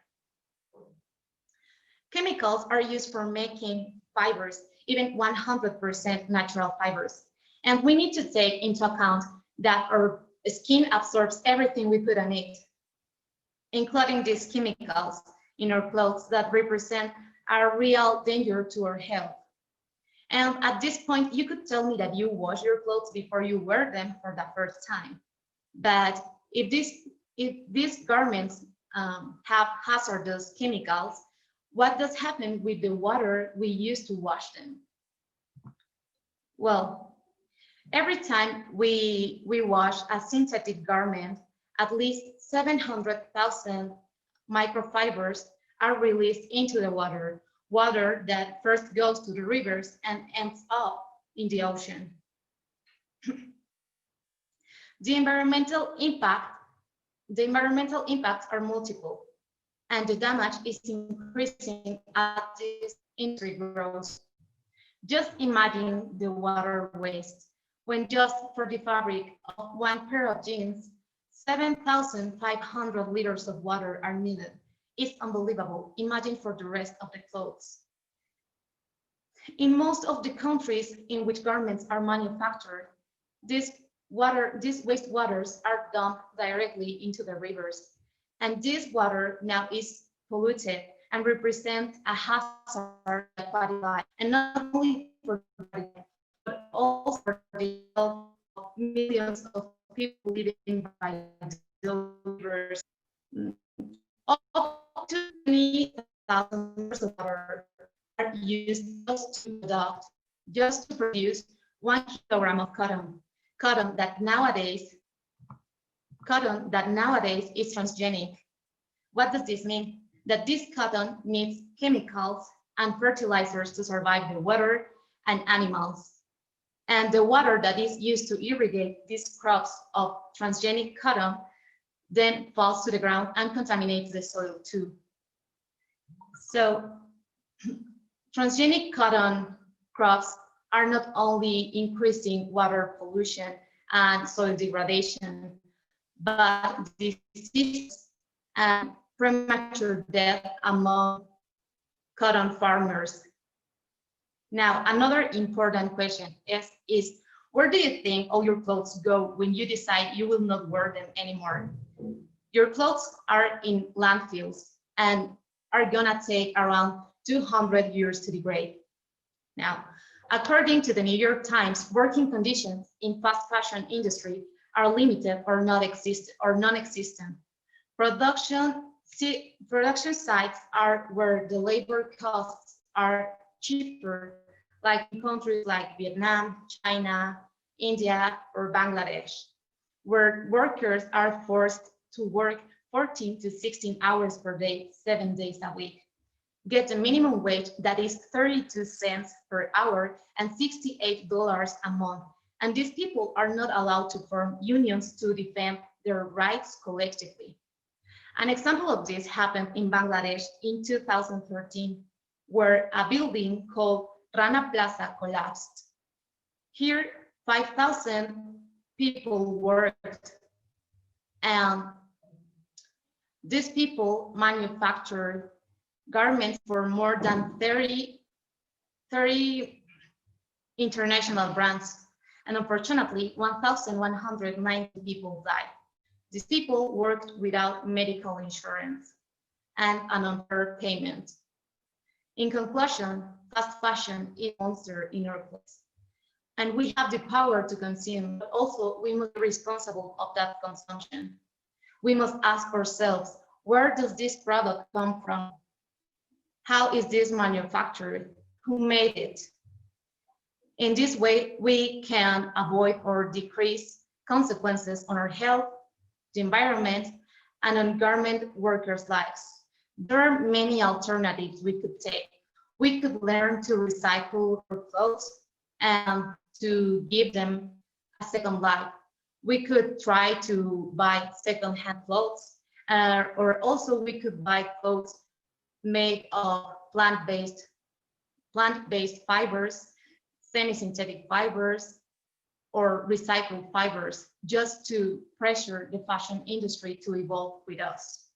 Chemicals are used for making fibers, even 100% natural fibers. And we need to take into account that our skin absorbs everything we put on it, including these chemicals in our clothes that represent a real danger to our health. And at this point, you could tell me that you wash your clothes before you wear them for the first time. But if these garments have hazardous chemicals, what does happen with the water we use to wash them? Well, every time we wash a synthetic garment, at least 700,000 microfibers are released into the water that first goes to the rivers and ends up in the ocean. The environmental impacts are multiple, and the damage is increasing at this industry grows. Just imagine the water waste when just for the fabric of one pair of jeans, 7,500 liters of water are needed. It's unbelievable. Imagine for the rest of the clothes. In most of the countries in which garments are manufactured, these wastewaters are dumped directly into the rivers. And this water now is polluted and represents a hazard to aquatic life, and not only for the body, but also for the health of millions of people living by the rivers. Up to 20,000 liters of water are used just to produce 1 kilogram of cotton. Cotton that nowadays is transgenic. What does this mean? That this cotton needs chemicals and fertilizers to survive the water and animals. And the water that is used to irrigate these crops of transgenic cotton then falls to the ground and contaminates the soil too. So transgenic cotton crops are not only increasing water pollution and soil degradation, but diseases and premature death among cotton farmers. Now, another important question is where do you think all your clothes go when you decide you will not wear them anymore? Your clothes are in landfills and are gonna take around 200 years to degrade. Now, according to the New York Times, working conditions in fast fashion industry are limited or non-existent. Production sites are where the labor costs are cheaper, like in countries like Vietnam, China, India, or Bangladesh, where workers are forced to work 14 to 16 hours per day, 7 days a week, get a minimum wage that is 32 cents per hour and $68 a month. And these people are not allowed to form unions to defend their rights collectively. An example of this happened in Bangladesh in 2013, where a building called Rana Plaza collapsed. Here, 5,000 people worked, and these people manufactured garments for more than 30 international brands. And unfortunately, 1,190 people died. These people worked without medical insurance and an unfair payment. In conclusion, fast fashion is a monster in our place. And we have the power to consume, but also we must be responsible of that consumption. We must ask ourselves, where does this product come from? How is this manufactured? Who made it? In this way, we can avoid or decrease consequences on our health, the environment, and on garment workers' lives. There are many alternatives we could take. We could learn to recycle our clothes and to give them a second life. We could try to buy second-hand clothes, or also we could buy clothes made of plant-based fibers, semi-synthetic fibers, or recycled fibers, just to pressure the fashion industry to evolve with us.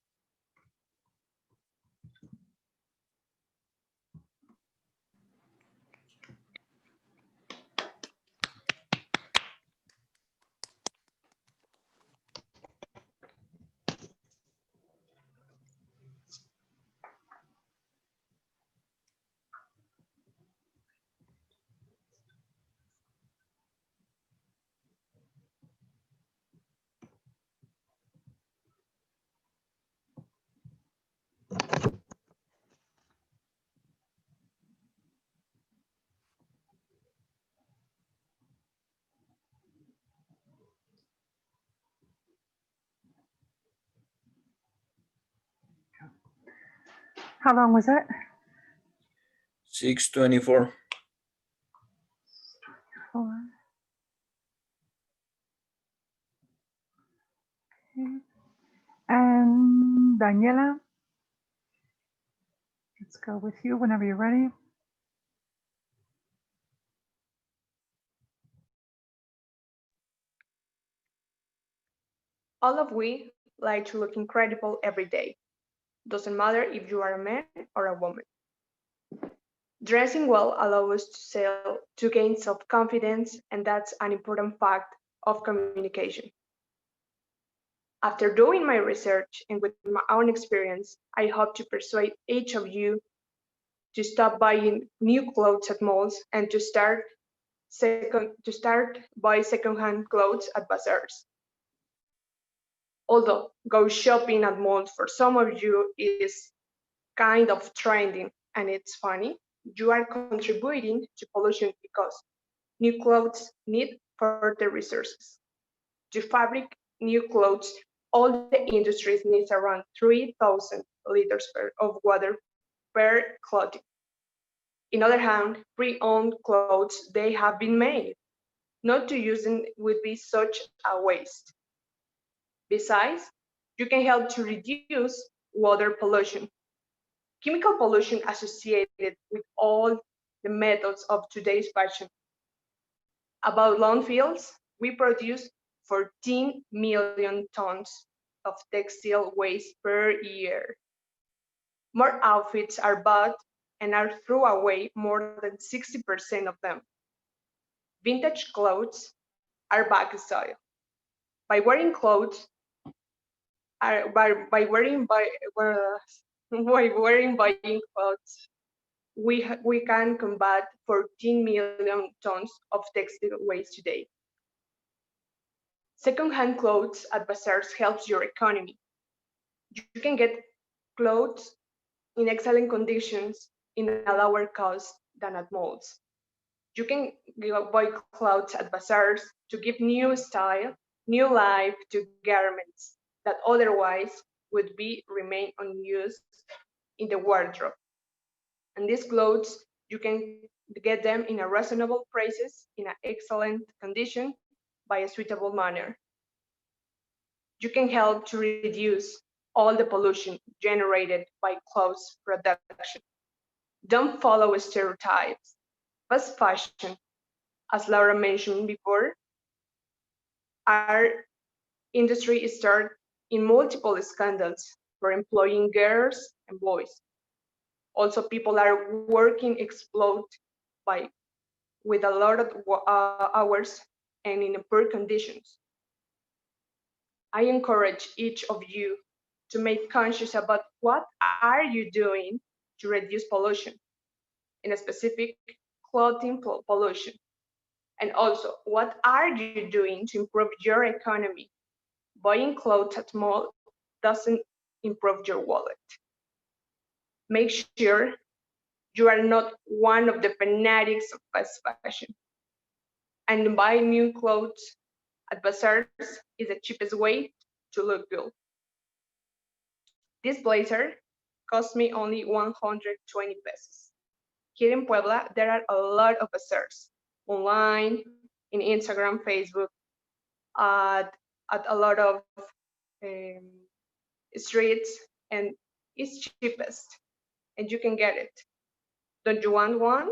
How long was it? 6:24. 4. Okay. And Daniela, let's go with you whenever you're ready. All of we like to look incredible every day. Doesn't matter if you are a man or a woman. Dressing well allows us to gain self-confidence, and that's an important fact of communication. After doing my research and with my own experience, I hope to persuade each of you to stop buying new clothes at malls and to start buy secondhand clothes at bazaars. Although go shopping at malls for some of you is kind of trending and it's funny, you are contributing to pollution because new clothes need further resources. To fabric new clothes, all the industries needs around 3,000 liters of water per clothing. In other hand, pre-owned clothes, they have been made. Not to use them would be such a waste. Besides, you can help to reduce water pollution. Chemical pollution associated with all the methods of today's fashion. About landfills, we produce 14 million tons of textile waste per year. More outfits are bought and are thrown away more than 60% of them. Vintage clothes are back style. By wearing clothes, by wearing by wearing buying clothes, we can combat 14 million tons of textile waste today. Second-hand clothes at bazaars helps your economy. You can get clothes in excellent conditions in a lower cost than at malls. You can buy clothes at bazaars to give new style, new life to garments that otherwise would be remain unused in the wardrobe. And these clothes, you can get them in a reasonable prices, in an excellent condition, by a suitable manner. You can help to reduce all the pollution generated by clothes production. Don't follow stereotypes. Fast fashion, as Laura mentioned before, our industry started in multiple scandals for employing girls and boys. Also, people are working exploit by with a lot of hours and in poor conditions. I encourage each of you to make conscious about what are you doing to reduce pollution, in a specific clothing pollution, and also what are you doing to improve your economy. Buying clothes at mall doesn't improve your wallet. Make sure you are not one of the fanatics of fast fashion. And buying new clothes at bazaars is the cheapest way to look good. This blazer cost me only 120 pesos. Here in Puebla, there are a lot of bazaars online, in Instagram, Facebook, at, at a lot of um, streets, and it's cheapest, and you can get it. Don't you want one?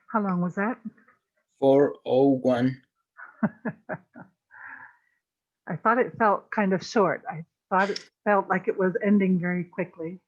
How long was that? 4:01. I thought it felt kind of short. I thought it felt like it was ending very quickly.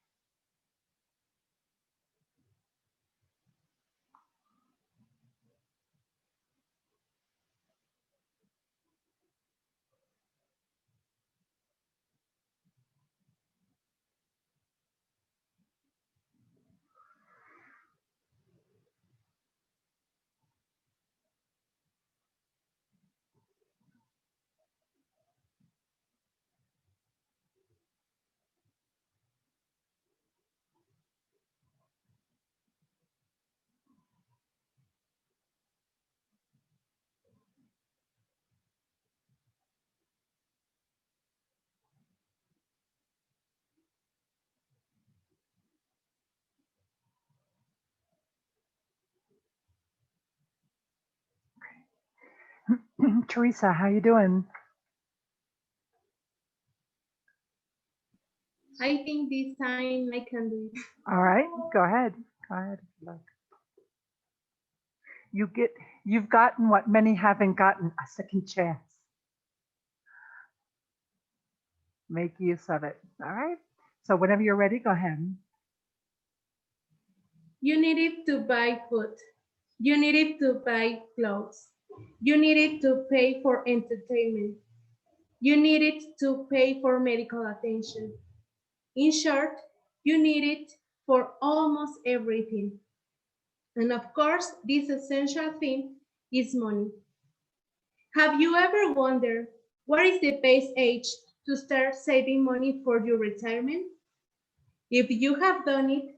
Teresa, how you doing? I think this time I can do it. All right, go ahead. Go ahead. If you like. You've gotten what many haven't gotten, a second chance. Make use of it. All right. So whenever you're ready, go ahead. You needed to buy food. You needed to buy clothes. You needed to pay for entertainment. You needed to pay for medical attention. In short, you needed for almost everything. And of course, this essential thing is money. Have you ever wondered what is the best age to start saving money for your retirement? If you have done it,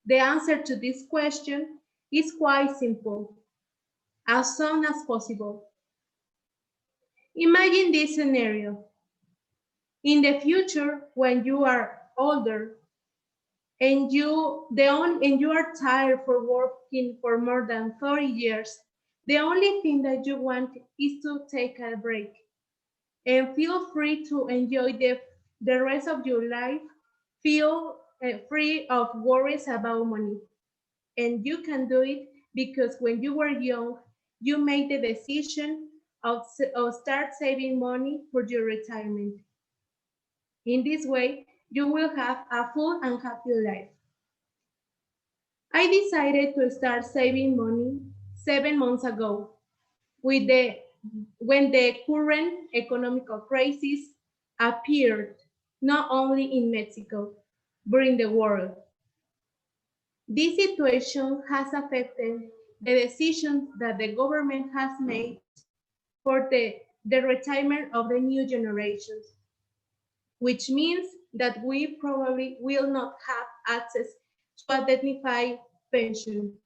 the answer to this question is quite simple: as soon as possible. Imagine this scenario. In the future, when you are older and you are tired for working for more than 30 years, the only thing that you want is to take a break and feel free to enjoy the rest of your life, feel free of worries about money. And you can do it because when you were young, you made the decision of start saving money for your retirement. In this way, you will have a full and happy life. I decided to start saving money 7 months ago with when the current economical crisis appeared, not only in Mexico, but in the world. This situation has affected the decisions that the government has made for the retirement of the new generations, which means that we probably will not have access to a dignified pension.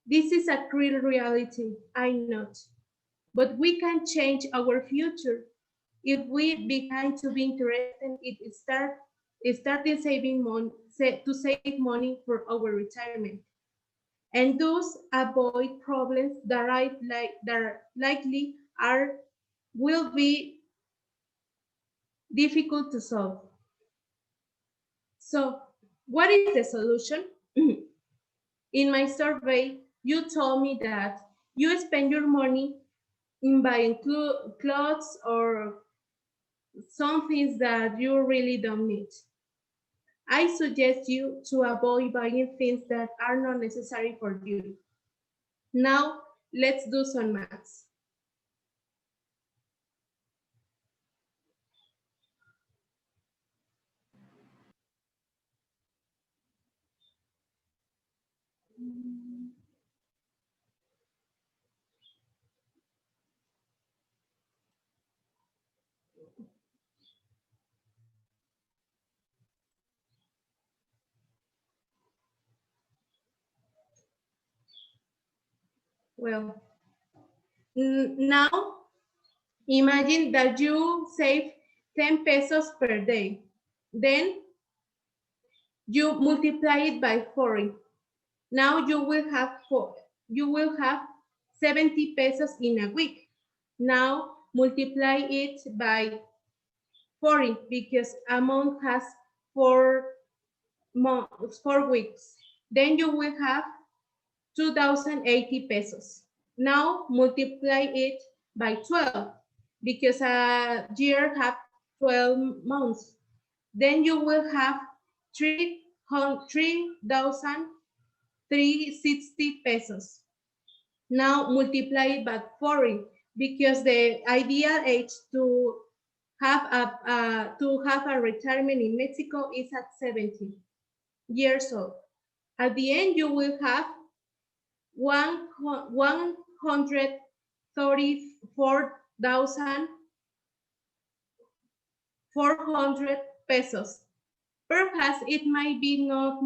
This is a cruel reality, I know, but we can change our future if we begin to be interested in starting saving money to save money for our retirement, and thus avoid problems that likely are will be difficult to solve. So, what is the solution? In my survey, you told me that you spend your money in buying clothes or some things that you really don't need. I suggest you to avoid buying things that are not necessary for you. Now, let's do some maths. Well, now imagine that you save 10 pesos per day. Then you multiply it by 40. Now you will have 70 pesos in a week. Now multiply it by 40 because a month has 4 weeks. Then you will have 2,080 pesos. Now multiply it by 12 because a year have 12 months. Then you will have 3,360 pesos. Now multiply it by 40 because the ideal age to have a retirement in Mexico is at 70 years old. At the end, you will have 134,400 pesos. Perhaps it might be not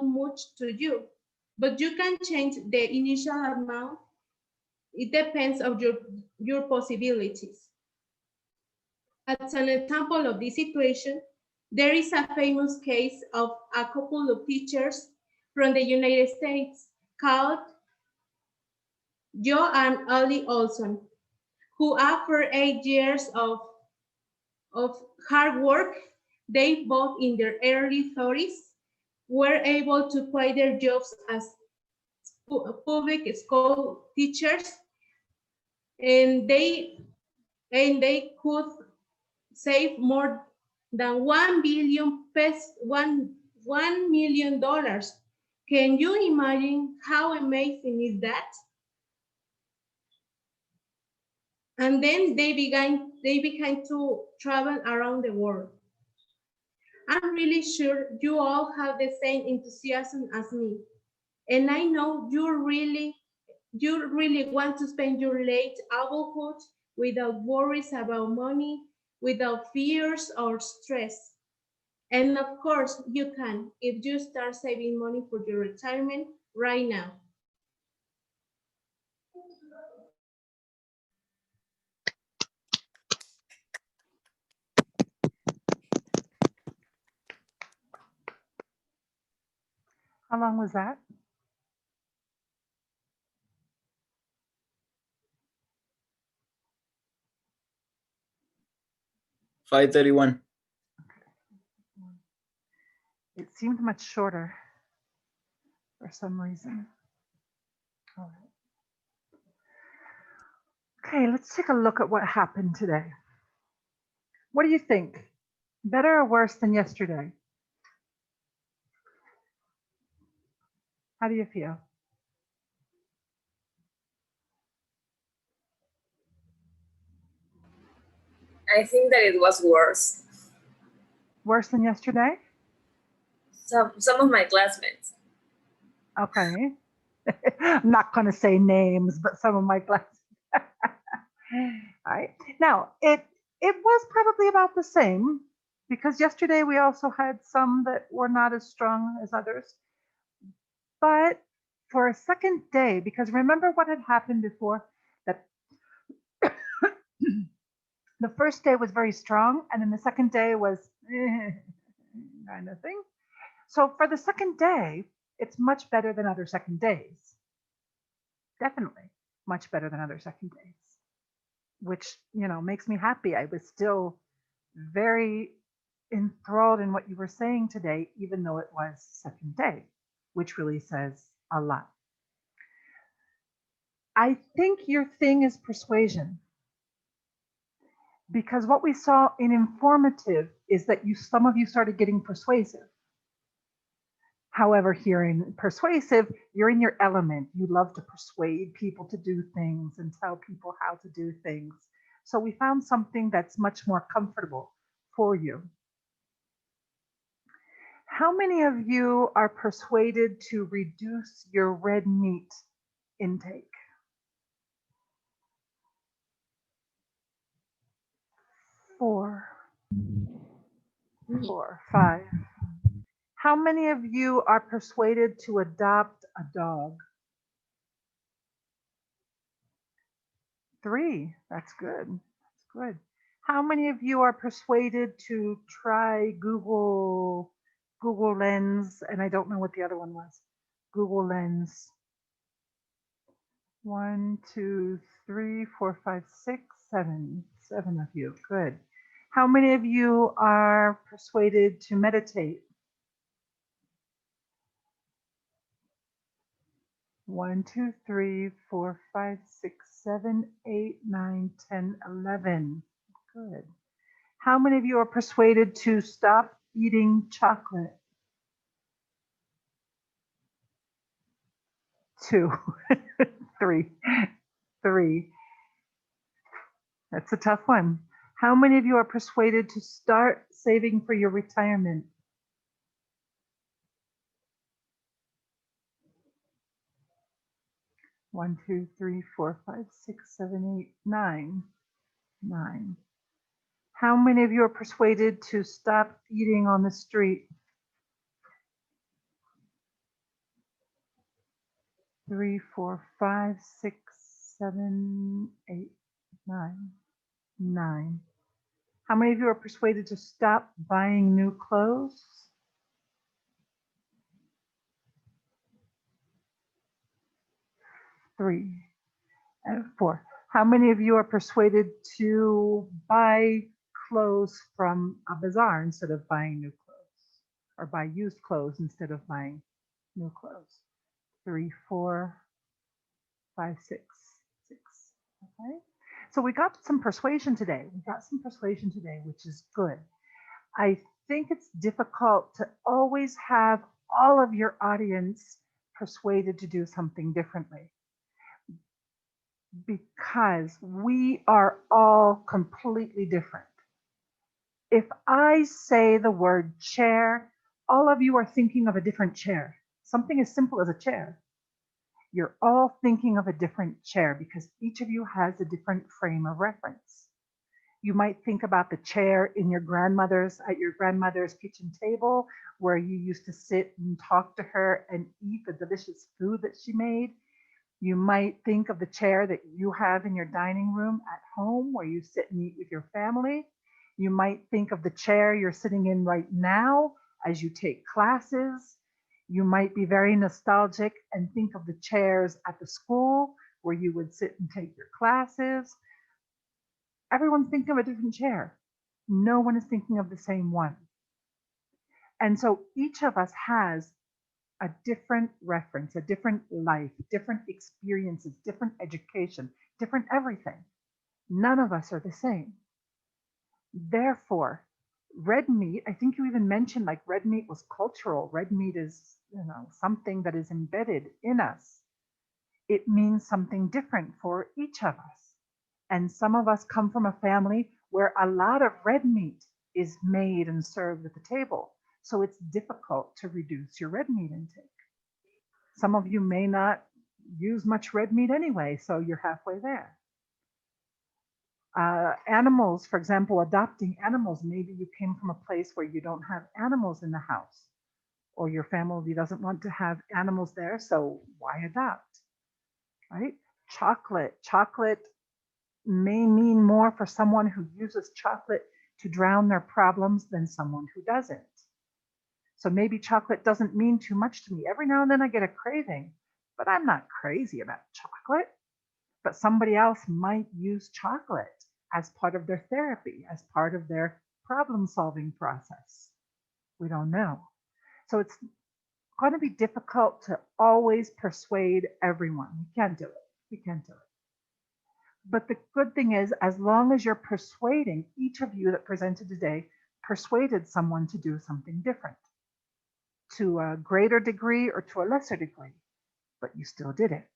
much to you, but you can change the initial amount. It depends on your possibilities. As an example of this situation, there is a famous case of a couple of teachers from the United States called Joe and Ollie Olson. who after 8 years of hard work, they both in their early 30s, were able to quit their jobs as public school teachers, and they could save more than 1 billion pesos, $1 million. Can you imagine how amazing is that? And then they began to travel around the world. I'm really sure you all have the same enthusiasm as me. And I know you really want to spend your late adulthood without worries about money, without fears or stress. And of course, you can if you start saving money for your retirement right now. How long was that? Five 31. It seemed much shorter for some reason. All right. Okay, let's take a look at what happened today. What do you think? Better or worse than yesterday? How do you feel? I think that it was worse. Worse than yesterday? Some of my classmates. Okay. I'm not going to say names, but some of my classes. All right. Now, it was probably about the same because yesterday we also had some that were not as strong as others. But for a second day, because remember what had happened before, that the first day was very strong, and then the second day was kind of thing. So for the second day, it's much better than other second days. Definitely much better than other second days, which, makes me happy. I was still very enthralled in what you were saying today, even though it was second day, which really says a lot. I think your thing is persuasion. Because what we saw in informative is that some of you started getting persuasive. However, here in persuasive, you're in your element. You love to persuade people to do things and tell people how to do things. So we found something that's much more comfortable for you. How many of you are persuaded to reduce your red meat intake? 4, 5. How many of you are persuaded to adopt a dog? 3. That's good. That's good. How many of you are persuaded to try Google Lens? And I don't know what the other one was. Google Lens. 1, 2, 3, 4, 5, 6, 7. 7 of you. Good. How many of you are persuaded to meditate? 1, 2, 3, 4, 5, 6, 7, 8, 9, 10, 11. Good. How many of you are persuaded to stop eating chocolate? 2, 3, 3. That's a tough one. How many of you are persuaded to start saving for your retirement? 1, 2, 3, 4, 5, 6, 7, 8, 9. 9. How many of you are persuaded to stop eating on the street? 3, 4, 5, 6, 7, 8, 9. 9. How many of you are persuaded to stop buying new clothes? 3 and 4. How many of you are persuaded to buy clothes from a bazaar instead of buying new clothes? Or buy used clothes instead of buying new clothes? 3, 4, 5, 6, 6. Okay. So we got some persuasion today. Which is good. I think it's difficult to always have all of your audience persuaded to do something differently because we are all completely different. If I say the word chair, all of you are thinking of a different chair. Something as simple as a chair. You're all thinking of a different chair because each of you has a different frame of reference. You might think about the chair in your at your grandmother's kitchen table where you used to sit and talk to her and eat the delicious food that she made. You might think of the chair that you have in your dining room at home where you sit and eat with your family. You might think of the chair you're sitting in right now as you take classes. You might be very nostalgic and think of the chairs at the school where you would sit and take your classes. Everyone's thinking of a different chair. No one is thinking of the same one. And so each of us has a different reference, a different life, different experiences, different education, different everything. None of us are the same. Therefore, red meat, I think you even mentioned like red meat was cultural. Red meat is, something that is embedded in us. It means something different for each of us. And some of us come from a family where a lot of red meat is made and served at the table. So it's difficult to reduce your red meat intake. Some of you may not use much red meat anyway, so you're halfway there. Animals, for example, adopting animals, maybe you came from a place where you don't have animals in the house, or your family doesn't want to have animals there, so why adopt, right? Chocolate may mean more for someone who uses chocolate to drown their problems than someone who doesn't. So maybe chocolate doesn't mean too much to me. Every now and then I get a craving, but I'm not crazy about chocolate. But somebody else might use chocolate as part of their therapy, as part of their problem-solving process. We don't know. So it's going to be difficult to always persuade everyone. We can't do it. But the good thing is, as long as you're persuading, each of you that presented today persuaded someone to do something different to a greater degree or to a lesser degree, but you still did it.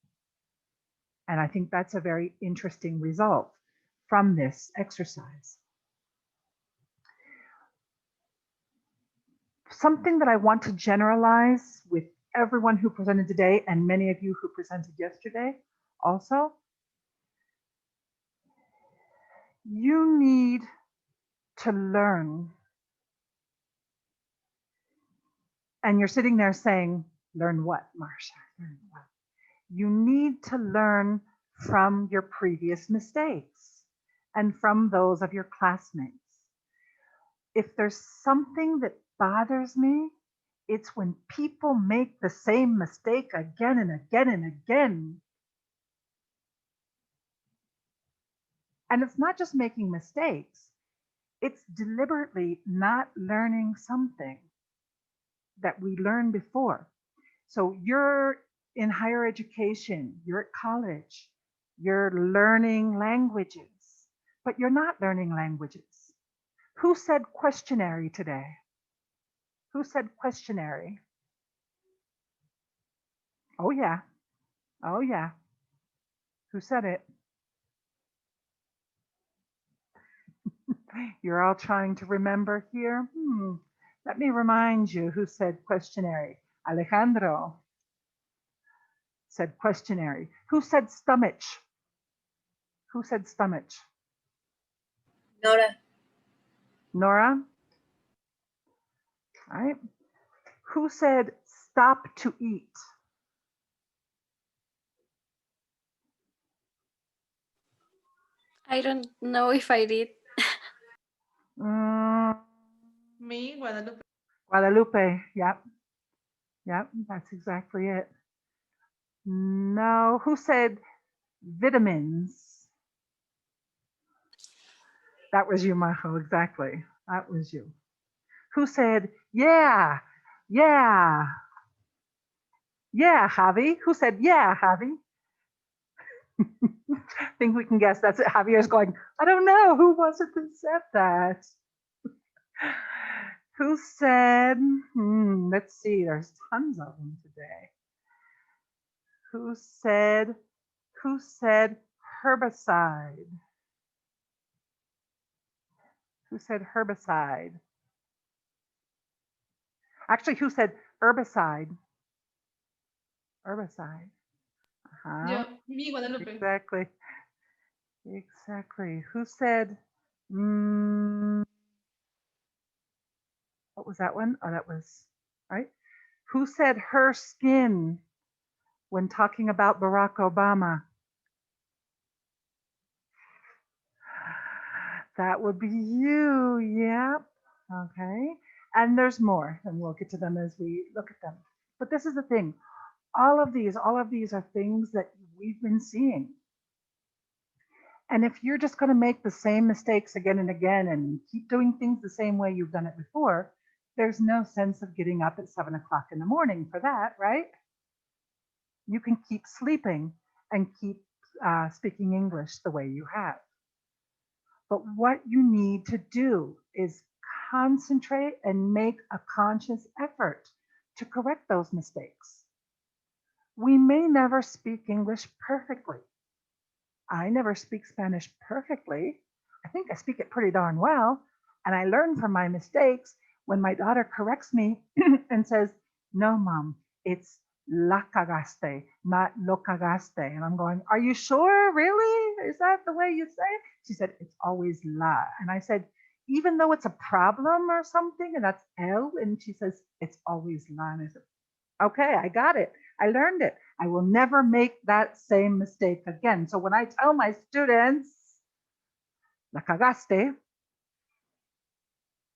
And I think that's a very interesting result from this exercise. Something that I want to generalize with everyone who presented today and many of you who presented yesterday also, you need to learn. And you're sitting there saying, learn what, Marsha? Learn what? You need to learn from your previous mistakes and from those of your classmates. If there's something that bothers me, it's when people make the same mistake again and again and again. And it's not just making mistakes, it's deliberately not learning something that we learned before. So you're in higher education, you're at college, you're learning languages, but you're not learning languages. Who said questionary today? Who said questionary? Oh yeah. Oh yeah. Who said it? You're all trying to remember here. Let me remind you who said questionary. Alejandro said questionary. Who said stomach? Who said stomach? Nora. Nora? All right. Who said stop to eat? I don't know if I did. Me, Guadalupe. Guadalupe. Yep. Yep. That's exactly it. No. Who said vitamins? That was you, Majo, exactly. That was you. Who said, yeah, yeah, yeah, Javi? Who said, yeah, Javi? Think we can guess that's it. Javier's going, I don't know. Who was it that said that? Who said, let's see, there's tons of them today. Who said herbicide? Who said herbicide? Actually, who said herbicide? Herbicide. Uh-huh. Yo, me, Guadalupe. Exactly. Exactly. Who said, what was that one? Oh, that was, right? Who said her skin when talking about Barack Obama? That would be you. Yep. Okay. And there's more, and we'll get to them as we look at them. But this is the thing. All of these are things that we've been seeing. And if you're just going to make the same mistakes again and again and keep doing things the same way you've done it before, there's no sense of getting up at 7 o'clock in the morning for that, right? You can keep sleeping and keep speaking English the way you have. But what you need to do is concentrate and make a conscious effort to correct those mistakes. We may never speak English perfectly. I never speak Spanish perfectly. I think I speak it pretty darn well. And I learn from my mistakes when my daughter corrects me and says, no, mom, it's la cagaste, not lo cagaste. And I'm going, are you sure? Really? Is that the way you say it? She said, it's always la. And I said, even though it's a problem or something, and that's el, and she says, it's always la. And I said, okay, I got it. I learned it. I will never make that same mistake again. So when I tell my students, la cagaste,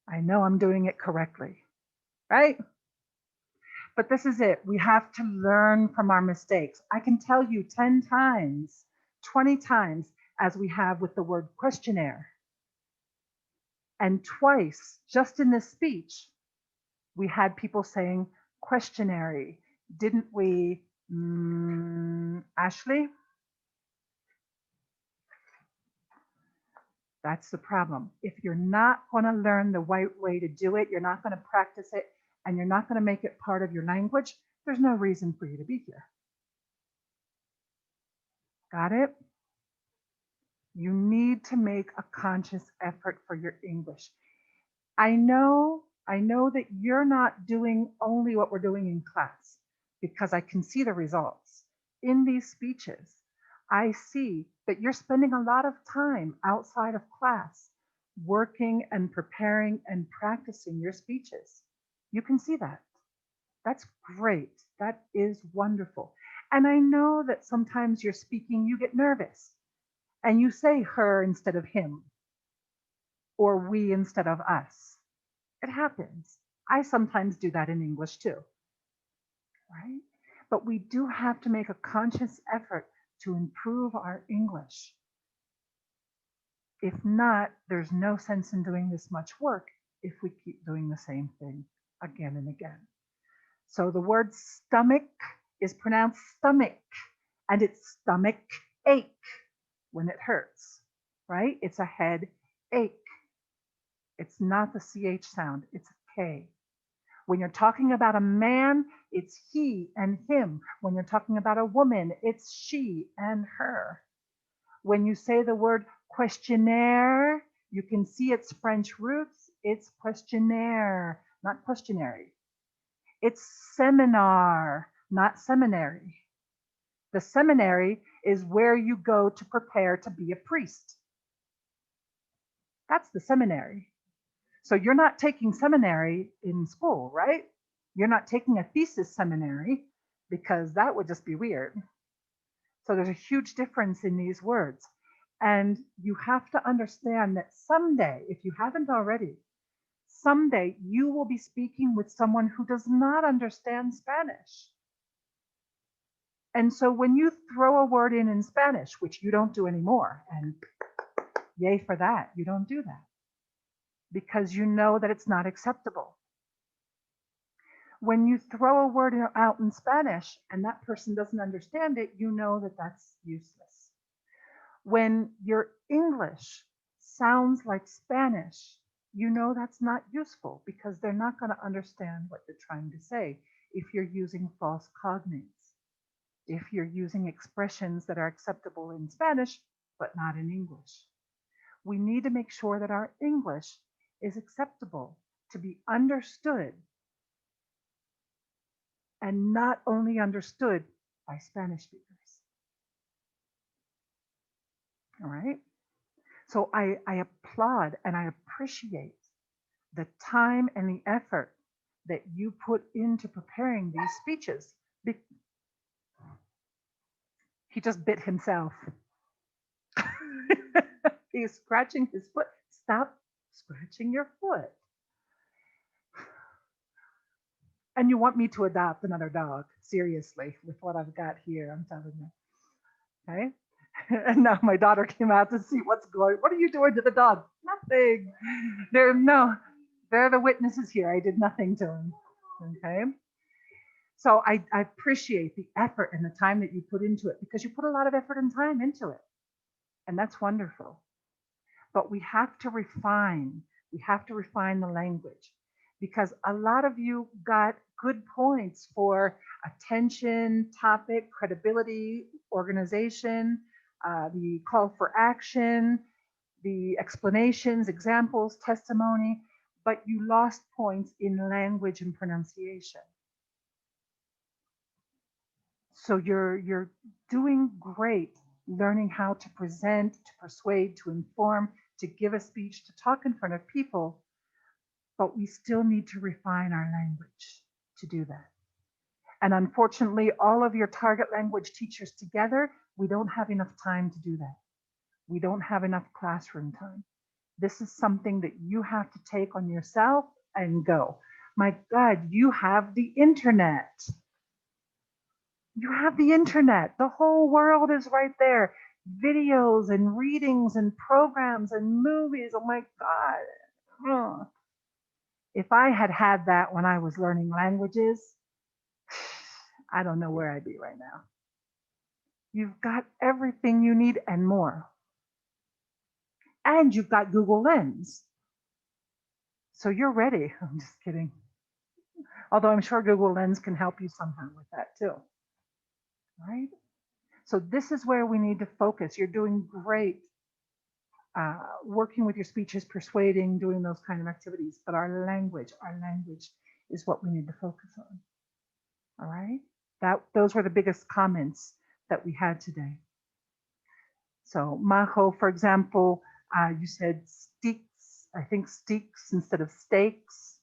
I know I'm doing it correctly, right? But this is it. We have to learn from our mistakes. I can tell you 10 times, 20 times, as we have with the word questionnaire. And twice, just in this speech, we had people saying questionary, didn't we, Ashley? That's the problem. If you're not going to learn the right way to do it, you're not going to practice it, and you're not going to make it part of your language, there's no reason for you to be here. Got it? You need to make a conscious effort for your English. I know that you're not doing only what we're doing in class because I can see the results. In these speeches, I see that you're spending a lot of time outside of class working and preparing and practicing your speeches. You can see that. That's great. That is wonderful. And I know that sometimes you're speaking, you get nervous and you say her instead of him or we instead of us. It happens. I sometimes do that in English too, right? But we do have to make a conscious effort to improve our English. If not, there's no sense in doing this much work if we keep doing the same thing again and again. So the word stomach is pronounced stomach, and it's stomach ache when it hurts, right? It's a head ache. It's not the CH sound, it's a K. When you're talking about a man, it's he and him. When you're talking about a woman, it's she and her. When you say the word questionnaire, you can see its French roots. It's questionnaire, not questionary. It's seminar, not seminary. The seminary is where you go to prepare to be a priest. That's the seminary. So you're not taking seminary in school, right? You're not taking a thesis seminary because that would just be weird. So there's a huge difference in these words. And you have to understand that someday, if you haven't already, someday you will be speaking with someone who does not understand Spanish. And so when you throw a word in Spanish, which you don't do anymore, and yay for that. You don't do that because you know that it's not acceptable. When you throw a word out in Spanish and that person doesn't understand it, you know that that's useless. When your English sounds like Spanish, you know that's not useful because they're not going to understand what you're trying to say if you're using false cognates, if you're using expressions that are acceptable in Spanish but not in English. We need to make sure that our English is acceptable to be understood and not only understood by Spanish speakers. All right? So I applaud and I appreciate the time and the effort that you put into preparing these speeches. He just bit himself. He's scratching his foot. Stop scratching your foot. And you want me to adopt another dog? Seriously, with what I've got here, I'm telling you. Okay? And now my daughter came out to see what's going. What are you doing to the dog? Nothing. They're the witnesses here. I did nothing to him. Okay? So I appreciate the effort and the time that you put into it because you put a lot of effort and time into it. And that's wonderful. But we have to refine. We have to refine the language because a lot of you got good points for attention, topic, credibility, organization, the call for action, the explanations, examples, testimony, but you lost points in language and pronunciation. So you're doing great learning how to present, to persuade, to inform, to give a speech, to talk in front of people, but we still need to refine our language to do that. And unfortunately, all of your target language teachers together, we don't have enough time to do that. We don't have enough classroom time. This is something that you have to take on yourself and go. My God, you have the internet. You have the internet. The whole world is right there. Videos and readings and programs and movies. Oh my God. Oh. If I had had that when I was learning languages, I don't know where I'd be right now. You've got everything you need and more. And you've got Google Lens. So you're ready. I'm just kidding. Although I'm sure Google Lens can help you somehow with that too. Right? So this is where we need to focus. You're doing great working with your speeches, persuading, doing those kind of activities. But our language is what we need to focus on. All right? Those were the biggest comments that we had today. So Majo, for example, you said steaks, I think steaks instead of steaks,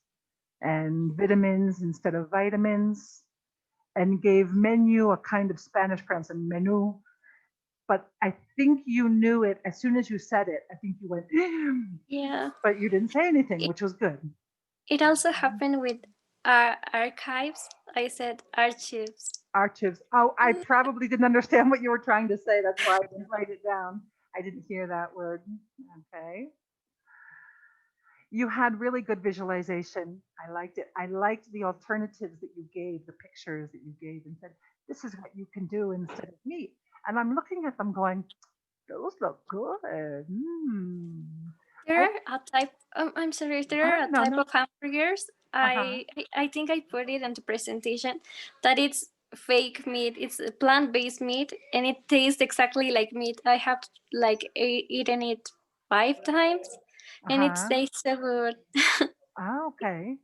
and vitamins instead of vitamins, and gave menu a kind of Spanish pronunciation, menu. But I think you knew it as soon as you said it. I think you went, Yeah. but you didn't say anything, which was good. It also happened with archives. I said archives. Archives. Oh, I probably didn't understand what you were trying to say. That's why I didn't write it down. I didn't hear that word. Okay. You had really good visualization. I liked it. I liked the alternatives that you gave, the pictures that you gave, and said, this is what you can do instead of meat. And I'm looking at them going, those look good. There are a type. I'm sorry. There are a No, type no. of hamburgers. I think I put it in the presentation that it's fake meat. It's a plant-based meat, and it tastes exactly like meat. I have like eaten it 5 times, and it tastes so good. Okay.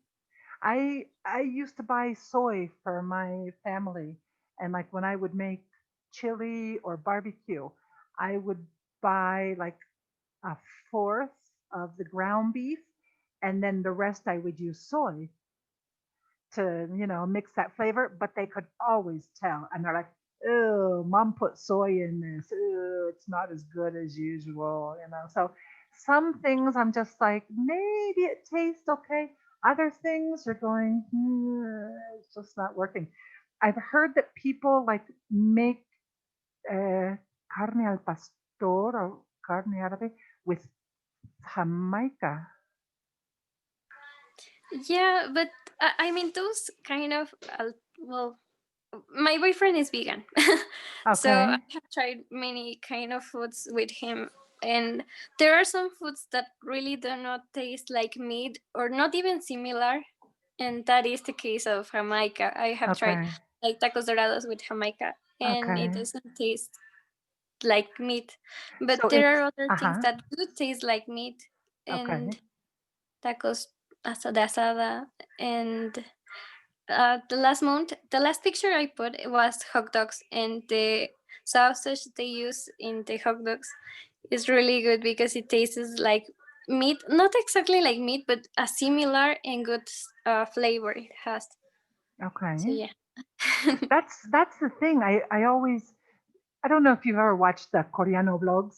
I used to buy soy for my family, and like when I would make chili or barbecue, I would buy like a fourth of the ground beef, and then the rest I would use soy to, mix that flavor. But they could always tell, and they're like, "Oh, mom put soy in this. Oh, it's not as good as usual." So some things I'm just like, maybe it tastes okay. Other things are going, it's just not working. I've heard that people like make carne al pastor or carne árabe with Jamaica. Yeah, but I mean, those kind of, well, my boyfriend is vegan. So Okay. I have tried many kind of foods with him. And there are some foods that really do not taste like meat or not even similar. And that is the case of Jamaica. I have tried Okay. like tacos dorados with Jamaica, and it Okay. doesn't taste like meat. But So there are it's other things that do taste like meat, okay. and tacos de asada. And the last picture I put was hot dogs, and the sausage they use in the hot dogs is really good because it tastes like meat, not exactly like meat, but a similar and good flavor it has. So Okay. yeah. That's the thing. I don't know if you've ever watched the Coreano vlogs.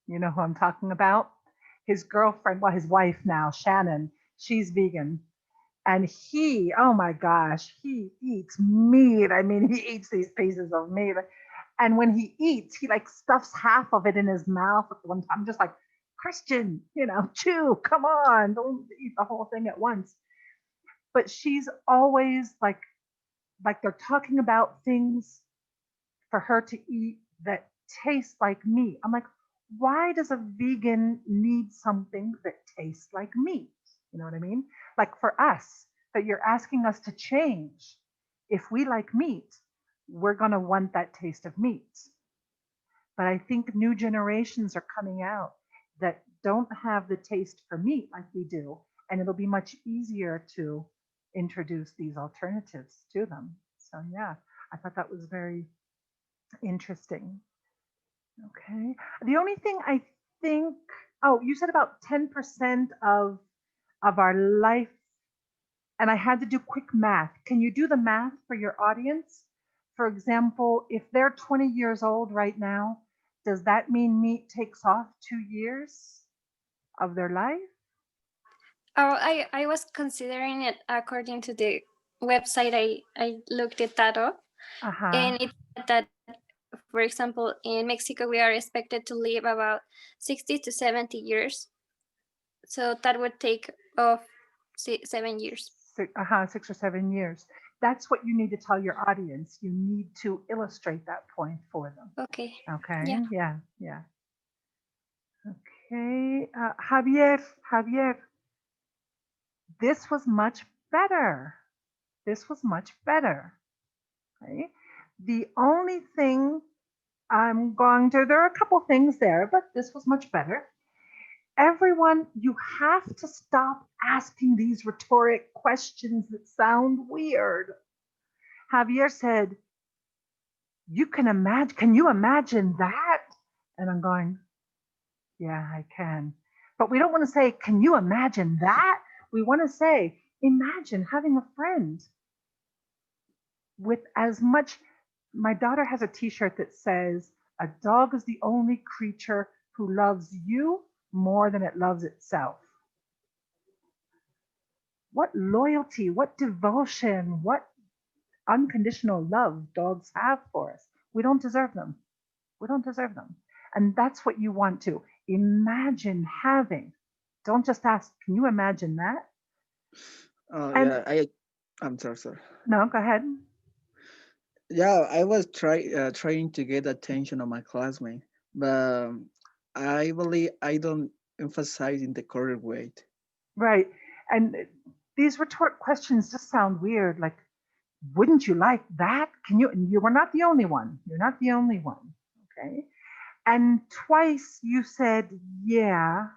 You know who I'm talking about? His girlfriend, well, his wife now, Shannon, she's vegan. And he, oh my gosh, he eats meat. I mean, he eats these pieces of meat. And when he eats, he like stuffs half of it in his mouth at one time. I'm just like, Christian, chew, come on, don't eat the whole thing at once. But she's always like they're talking about things for her to eat that taste like meat. I'm like, why does a vegan need something that tastes like meat? You know what I mean? Like for us, that you're asking us to change. If we like meat, we're going to want that taste of meat. But I think new generations are coming out that don't have the taste for meat like we do. And it'll be much easier to introduce these alternatives to them. So, yeah, I thought that was very interesting. Okay. The only thing I think, oh, you said about 10% of our life, and I had to do quick math. Can you do the math for your audience? For example, if they're 20 years old right now, does that mean meat takes off 2 years of their life? Oh, I was considering it according to the website. I looked at that up, Uh-huh. and it said that, for example, in Mexico, we are expected to live about 60 to 70 years. So that would take off 7 years. 6 or 7 years. That's what you need to tell your audience. You need to illustrate that point for them. Okay. Okay. Yeah. Yeah. Yeah. Okay. Javier, this was much better. This was much better. Okay. The only thing there are a couple things there, but this was much better. Everyone, you have to stop asking these rhetoric questions that sound weird. Javier said, can you imagine that? And I'm going, yeah, I can. But we don't want to say, can you imagine that? We want to say, imagine having a friend with as much. My daughter has a t shirt that says, a dog is the only creature who loves you more than it loves itself. What loyalty, what devotion, what unconditional love dogs have for us. We don't deserve them. We don't deserve them. And that's what you want to imagine having. Don't just ask, can you imagine that? Oh And yeah, I'm sorry, sir. no, go ahead. Yeah, I was trying to get attention of my classmate, but I believe I don't emphasize in the correct way. Right. And these retort questions just sound weird. Like, wouldn't you like that? You were not the only one. You're not the only one. Okay. And twice you said, yeah,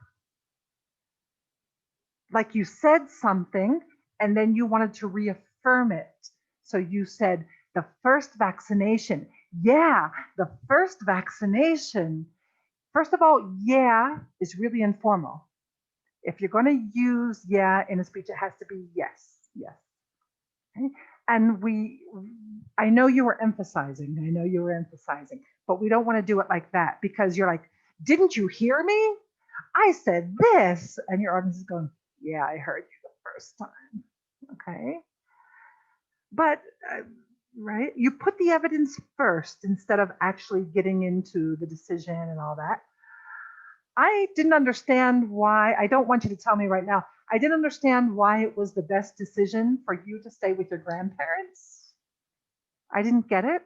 like you said something and then you wanted to reaffirm it. So you said the first vaccination. Yeah, the first vaccination. First of all, yeah is really informal. If you're going to use yeah in a speech, it has to be yes, yes. Okay? And I know you were emphasizing, but we don't want to do it like that because you're like, didn't you hear me? I said this. And your audience is going, yeah, I heard you the first time. Okay. But, right, you put the evidence first instead of actually getting into the decision and all that. I didn't understand why. I don't want you to tell me right now. I didn't understand why it was the best decision for you to stay with your grandparents. I didn't get it.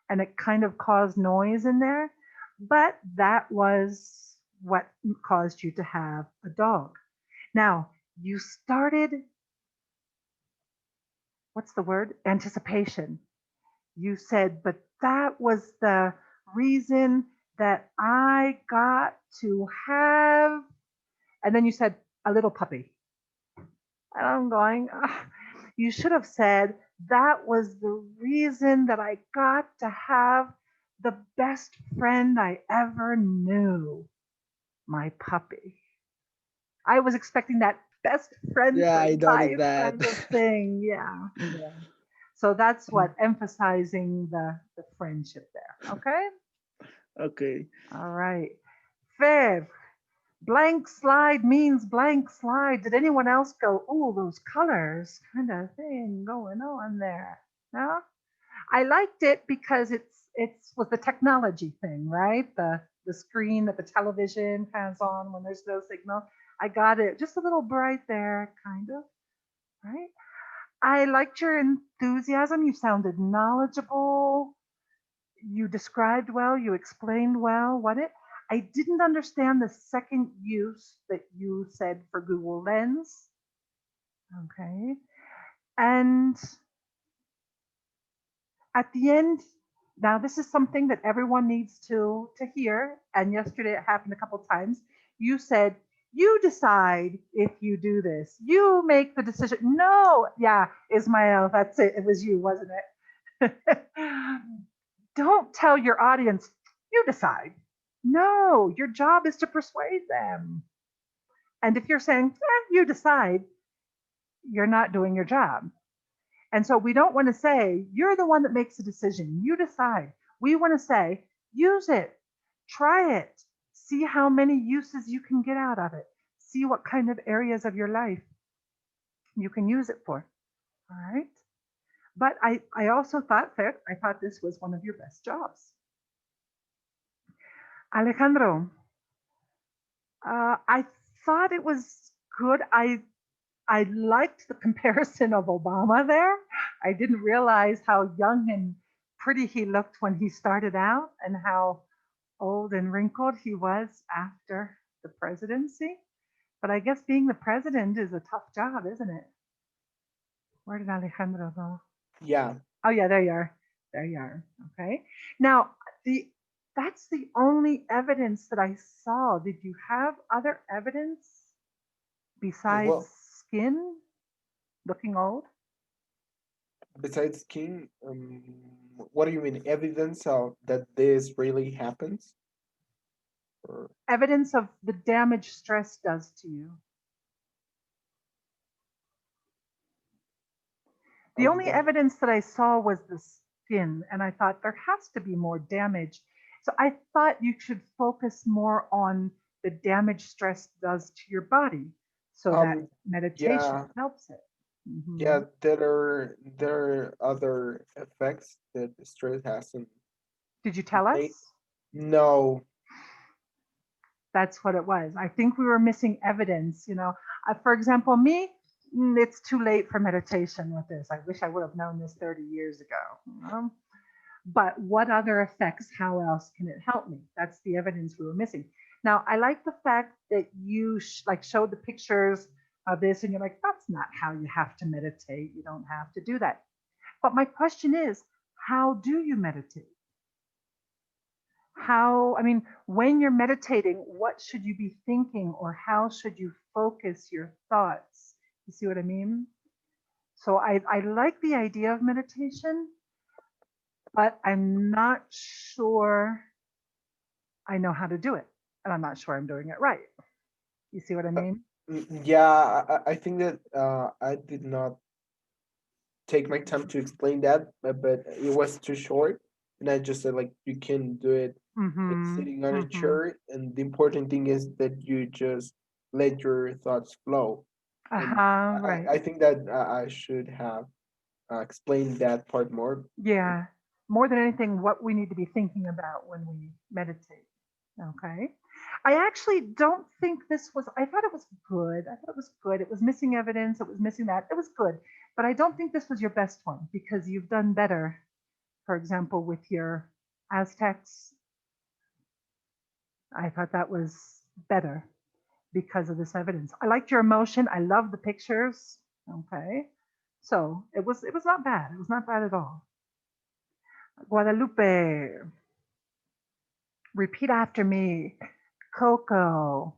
And it kind of caused noise in there. But that was what caused you to have a dog. Now, you started, what's the word? Anticipation. You said, but that was the reason that I got to have, and then you said, a little puppy. And I'm going, "Ugh." You should have said, that was the reason that I got to have the best friend I ever knew, my puppy. I was expecting that best friend Yeah, for I noticed life that. kind of thing. Yeah. Yeah. So that's what emphasizing the friendship there. Okay. Okay. All right. Fair. Blank slide means blank slide. Did anyone else go, oh, those colors kind of thing going on there? No? I liked it because it's with the technology thing, right? The screen that the television has on when there's no signal. I got it just a little bright there, kind of, right? I liked your enthusiasm. You sounded knowledgeable. You described well. You explained well what it. I didn't understand the second use that you said for Google Lens. Okay. And at the end, now this is something that everyone needs to hear. And yesterday it happened a couple times. You said, you decide if you do this. You make the decision. No, yeah, Ismael, that's it. It was you, wasn't it? Don't tell your audience, you decide. No, your job is to persuade them. And if you're saying, you decide, you're not doing your job. And so we don't want to say, you're the one that makes the decision. You decide. We want to say, use it, try it, see how many uses you can get out of it, see what kind of areas of your life you can use it for. All right. But I also thought that I thought this was one of your best jobs. Alejandro, I thought it was good. I liked the comparison of Obama there. I didn't realize how young and pretty he looked when he started out and how old and wrinkled he was after the presidency. But I guess being the president is a tough job, isn't it? Where did Alejandro go? Yeah. Oh yeah, there you are. There you are. Okay. Now the that's the only evidence that I saw. Did you have other evidence besides Well, skin looking old? besides King, what do you mean? Evidence of that this really happens? Or, Evidence of the damage stress does to you. The of only that? evidence that I saw was the skin, and I thought there has to be more damage. So I thought you should focus more on the damage stress does to your body so that Um, meditation yeah, helps it. Hmm. yeah. There are other effects that stress has on Did you tell late. us? No. That's what it was. I think we were missing evidence. For example, me, it's too late for meditation with this. I wish I would have known this 30 years ago. But what other effects? How else can it help me? That's the evidence we were missing. Now, I like the fact that you showed the pictures of this, and you're like, that's not how you have to meditate. You don't have to do that. But my question is, how do you meditate? When you're meditating, what should you be thinking, or how should you focus your thoughts? You see what I mean? So I like the idea of meditation, but I'm not sure I know how to do it. And I'm not sure I'm doing it right. You see what I mean? Yeah, I think that I did not take my time to explain that, but it was too short, and I just said like you can do it Mm-hmm. sitting on a Mm-hmm. chair, and the important thing is that you just let your thoughts flow. And Uh-huh. Right. I think that I should have explained that part more. And Yeah. More than anything, what we need to be thinking about when we meditate. Okay. I actually don't think this was, I thought it was good. I thought it was good. It was missing evidence. It was missing that. It was good. But I don't think this was your best one because you've done better, for example, with your Aztecs. I thought that was better because of this evidence. I liked your emotion. I love the pictures. Okay. So it was not bad. It was not bad at all. Guadalupe, repeat after me. Coco.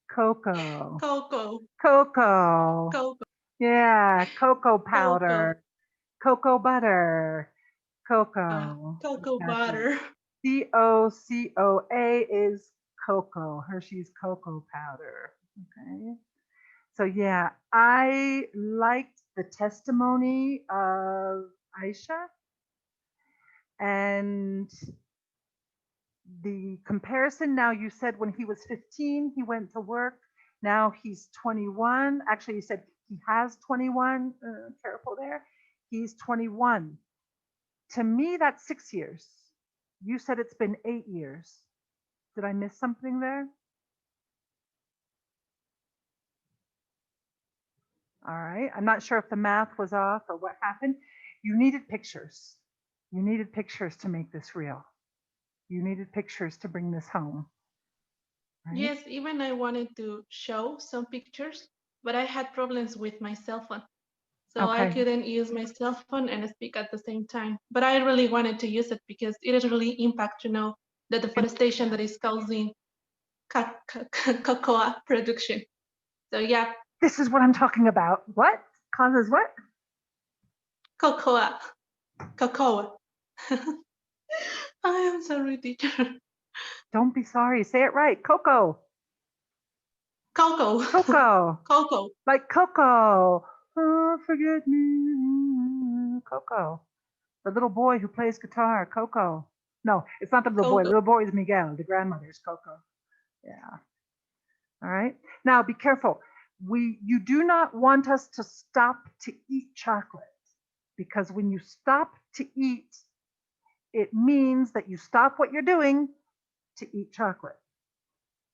Cocoa. Cocoa. Cocoa. Cocoa. Yeah, cocoa Cocoa. powder. Cocoa butter. Cocoa. Cocoa Exactly. butter. COCOA is cocoa. Hershey's cocoa powder. Okay. So yeah, I liked the testimony of Aisha and the comparison. Now you said when he was 15, he went to work. Now he's 21. Actually, you said he has 21. Careful there. He's 21. To me, that's 6 years. You said it's been 8 years. Did I miss something there? All right. I'm not sure if the math was off or what happened. You needed pictures. You needed pictures to make this real. You needed pictures to bring this home. Right? Yes, even I wanted to show some pictures, but I had problems with my cell phone. So I Okay. couldn't use my cell phone and speak at the same time. But I really wanted to use it because it is really impact, the deforestation that is causing cocoa production. So yeah, This is what I'm talking about. What causes what? cocoa. Cocoa. I am sorry, teacher. Don't be sorry. Say it right. Cocoa. Cocoa. Cocoa. Cocoa. Like Coco. Oh, forget me. Coco. The little boy who plays guitar. Coco. No, it's not the little boy. The Cocoa. little boy is Miguel. The grandmother's Coco. Yeah. All right. Now be careful. You do not want us to stop to eat chocolate because when you stop to eat, it means that you stop what you're doing to eat chocolate.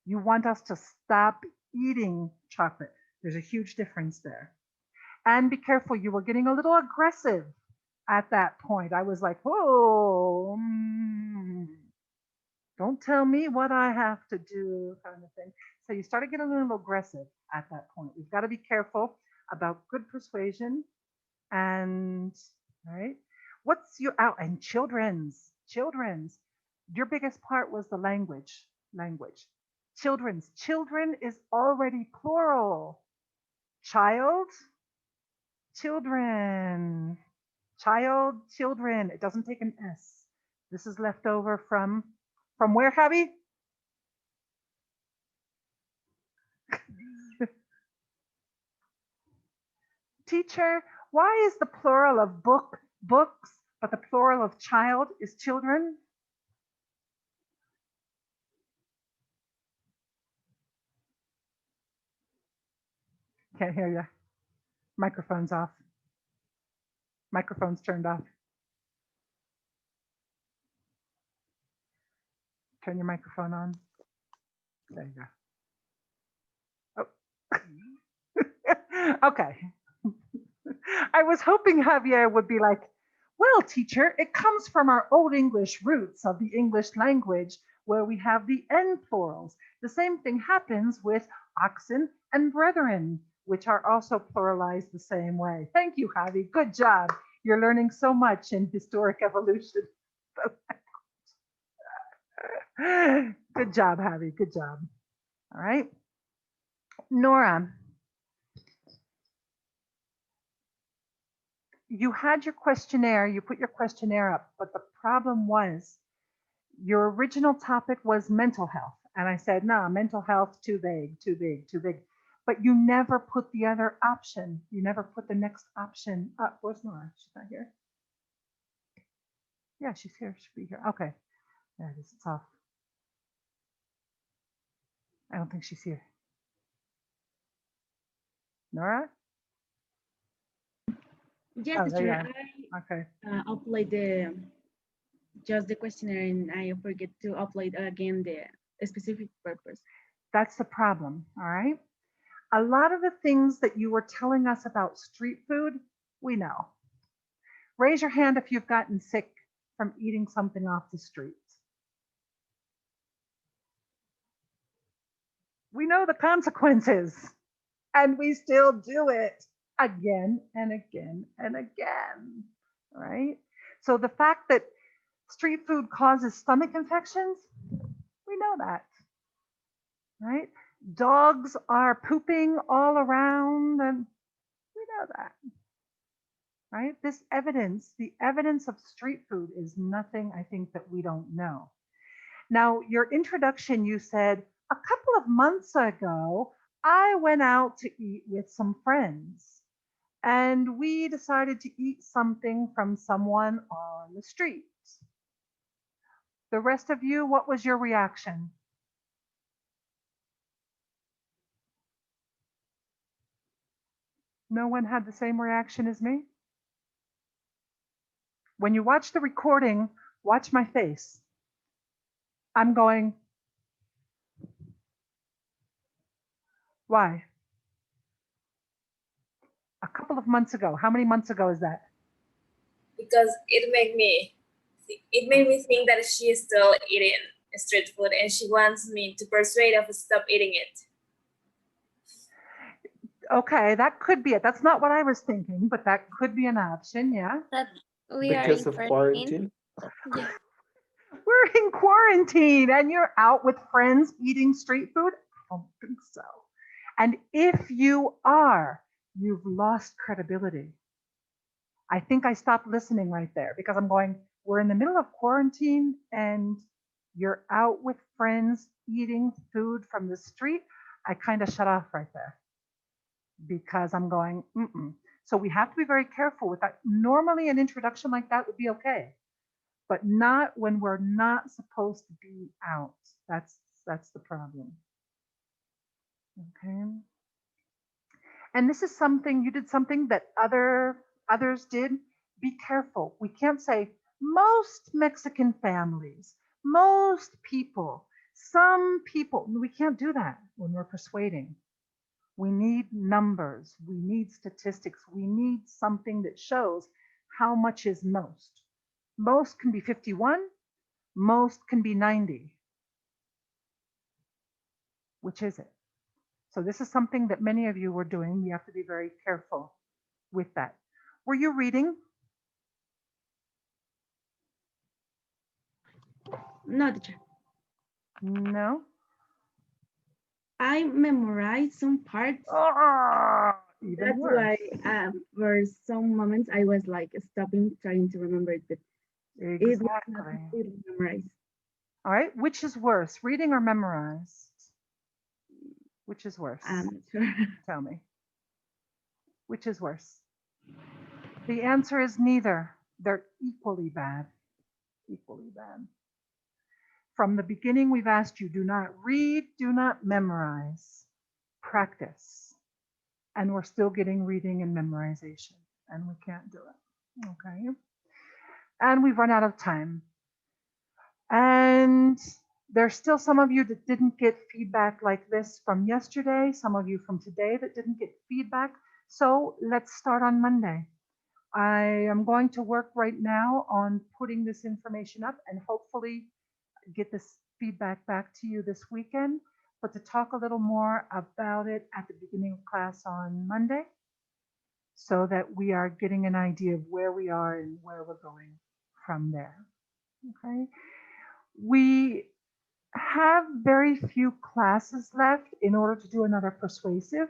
You want us to stop eating chocolate. There's a huge difference there. And be careful, you were getting a little aggressive at that point. I was like, whoa, don't tell me what I have to do, kind of thing. So you started getting a little aggressive at that point. We've got to be careful about good persuasion and, all right, what's your out and children's. Your biggest part was the language. Children is already plural. Child, children, children. It doesn't take an S. This is left over from where, Javi? Teacher, why is the plural of books, but the plural of child is children? Can't hear you. Microphone's off. Microphone's turned off. Turn your microphone on. There you go. Oh. Okay. I was hoping Javier would be like, well, teacher, it comes from our Old English roots of the English language where we have the N plurals. The same thing happens with oxen and brethren, which are also pluralized the same way. Thank you, Javi. Good job. You're learning so much in historic evolution. Good job, Javi. Good job. All right. Nora, you had your questionnaire, you put your questionnaire up, but the problem was your original topic was mental health. And I said, no, mental health, too vague, too big, too big. But you never put the other option. You never put the next option up. Where's Nora? She's not here. Yeah, she's here. She'll be here. Okay. There it is. It's off. I don't think she's here. Nora? Yes, Oh, there you teacher. are. Okay. I upload just the questionnaire and I forget to upload again specific purpose. That's the problem, all right? A lot of the things that you were telling us about street food, we know. Raise your hand if you've gotten sick from eating something off the street. We know the consequences, and we still do it again and again and again, right? So the fact that street food causes stomach infections, we know that, right? Dogs are pooping all around, and we know that, right? This evidence, the evidence of street food is nothing I think that we don't know. Now, your introduction, you said, a couple of months ago, I went out to eat with some friends and we decided to eat something from someone on the street. The rest of you, what was your reaction? No one had the same reaction as me? When you watch the recording, watch my face. I'm going, why? A couple of months ago. How many months ago is that? Because it made me think that she is still eating street food and she wants me to persuade her to stop eating it. Okay, that could be it. That's not what I was thinking, but that could be an option, yeah. That we are Because in of quarantine. quarantine. Yeah. We're in quarantine and you're out with friends eating street food? I don't think so. And if you are, you've lost credibility. I think I stopped listening right there because I'm going, we're in the middle of quarantine and you're out with friends eating food from the street. I kind of shut off right there because I'm going, mm-mm. So we have to be very careful with that. Normally, an introduction like that would be okay, but not when we're not supposed to be out. That's the problem. Okay. And this is something you did something that others did. Be careful. We can't say most Mexican families, most people, some people. We can't do that when we're persuading. We need numbers. We need statistics. We need something that shows how much is most. Most can be 51. Most can be 90. Which is it? So this is something that many of you were doing. We have to be very careful with that. Were you reading? No, teacher. No. I memorized some parts. Even That's worse. why for some moments I was like stopping trying to remember it, but it was not Exactly. completely memorized. All right. Which is worse, reading or memorized? Which is worse? I'm not sure. Tell me. Which is worse? The answer is neither. They're equally bad. Equally bad. From the beginning, we've asked you, do not read, do not memorize, practice. And we're still getting reading and memorization, and we can't do it. Okay. And we've run out of time. And there's still some of you that didn't get feedback like this from yesterday, some of you from today that didn't get feedback. So let's start on Monday. I am going to work right now on putting this information up and hopefully get this feedback back to you this weekend, but to talk a little more about it at the beginning of class on Monday so that we are getting an idea of where we are and where we're going from there. Okay. We have very few classes left in order to do another persuasive.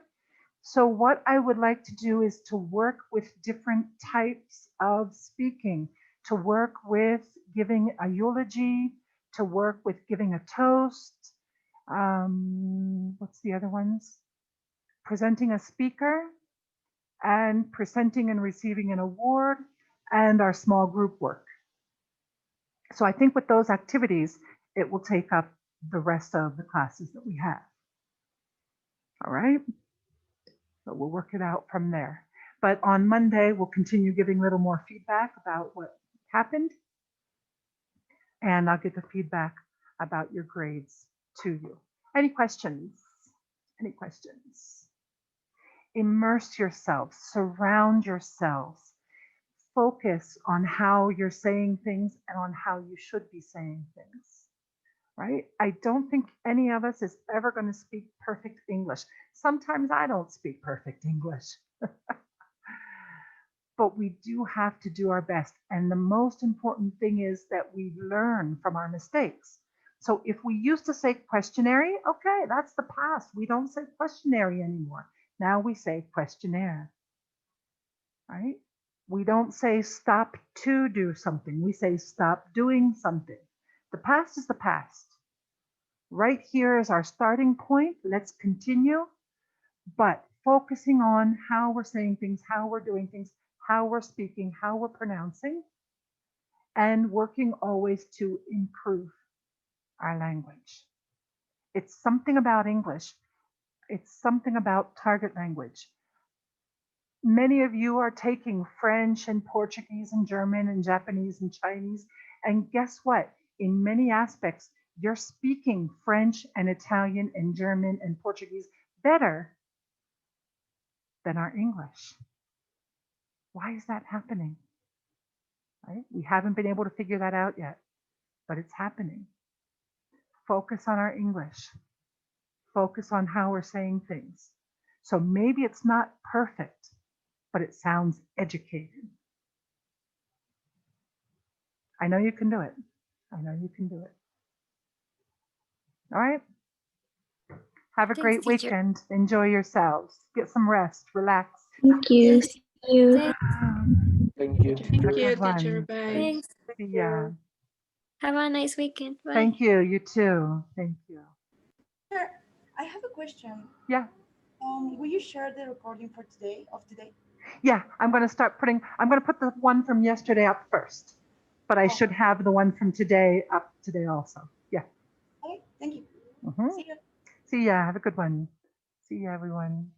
So what I would like to do is to work with different types of speaking, to work with giving a eulogy, to work with giving a toast. What's the other ones? Presenting a speaker and presenting and receiving an award and our small group work. So I think with those activities, it will take up the rest of the classes that we have. All right. So we'll work it out from there. But on Monday, we'll continue giving a little more feedback about what happened. And I'll get the feedback about your grades to you. Any questions? Any questions? Immerse yourselves, surround yourselves, focus on how you're saying things and on how you should be saying things, right? I don't think any of us is ever going to speak perfect English. Sometimes I don't speak perfect English. But we do have to do our best. And the most important thing is that we learn from our mistakes. So if we used to say questionary, okay, that's the past. We don't say questionary anymore. Now we say questionnaire, right? We don't say stop to do something. We say stop doing something. The past is the past. Right here is our starting point. Let's continue, but focusing on how we're saying things, how we're doing things, how we're speaking, how we're pronouncing, and working always to improve our language. It's something about English. It's something about target language. Many of you are taking French and Portuguese and German and Japanese and Chinese. And guess what? In many aspects, you're speaking French and Italian and German and Portuguese better than our English. Why is that happening? Right? We haven't been able to figure that out yet, but it's happening. Focus on our English. Focus on how we're saying things. So maybe it's not perfect, but it sounds educated. I know you can do it. I know you can do it. All right. Have a Thanks, great teacher. weekend. Enjoy yourselves. Get some rest. Relax. Thank you. See you. Thank you, Have a Thank you, good teacher. one. Bye. Thanks. See ya. Have a nice weekend. Bye. Thank you. You too. Thank you. Sure. I have a question. Yeah. Will you share the recording for today of today? Yeah. I'm going to put the one from yesterday up first, but I should have the one from today up today also. Yeah. Okay, thank you. Mhm. See you. See ya. Have a good one. See ya, everyone.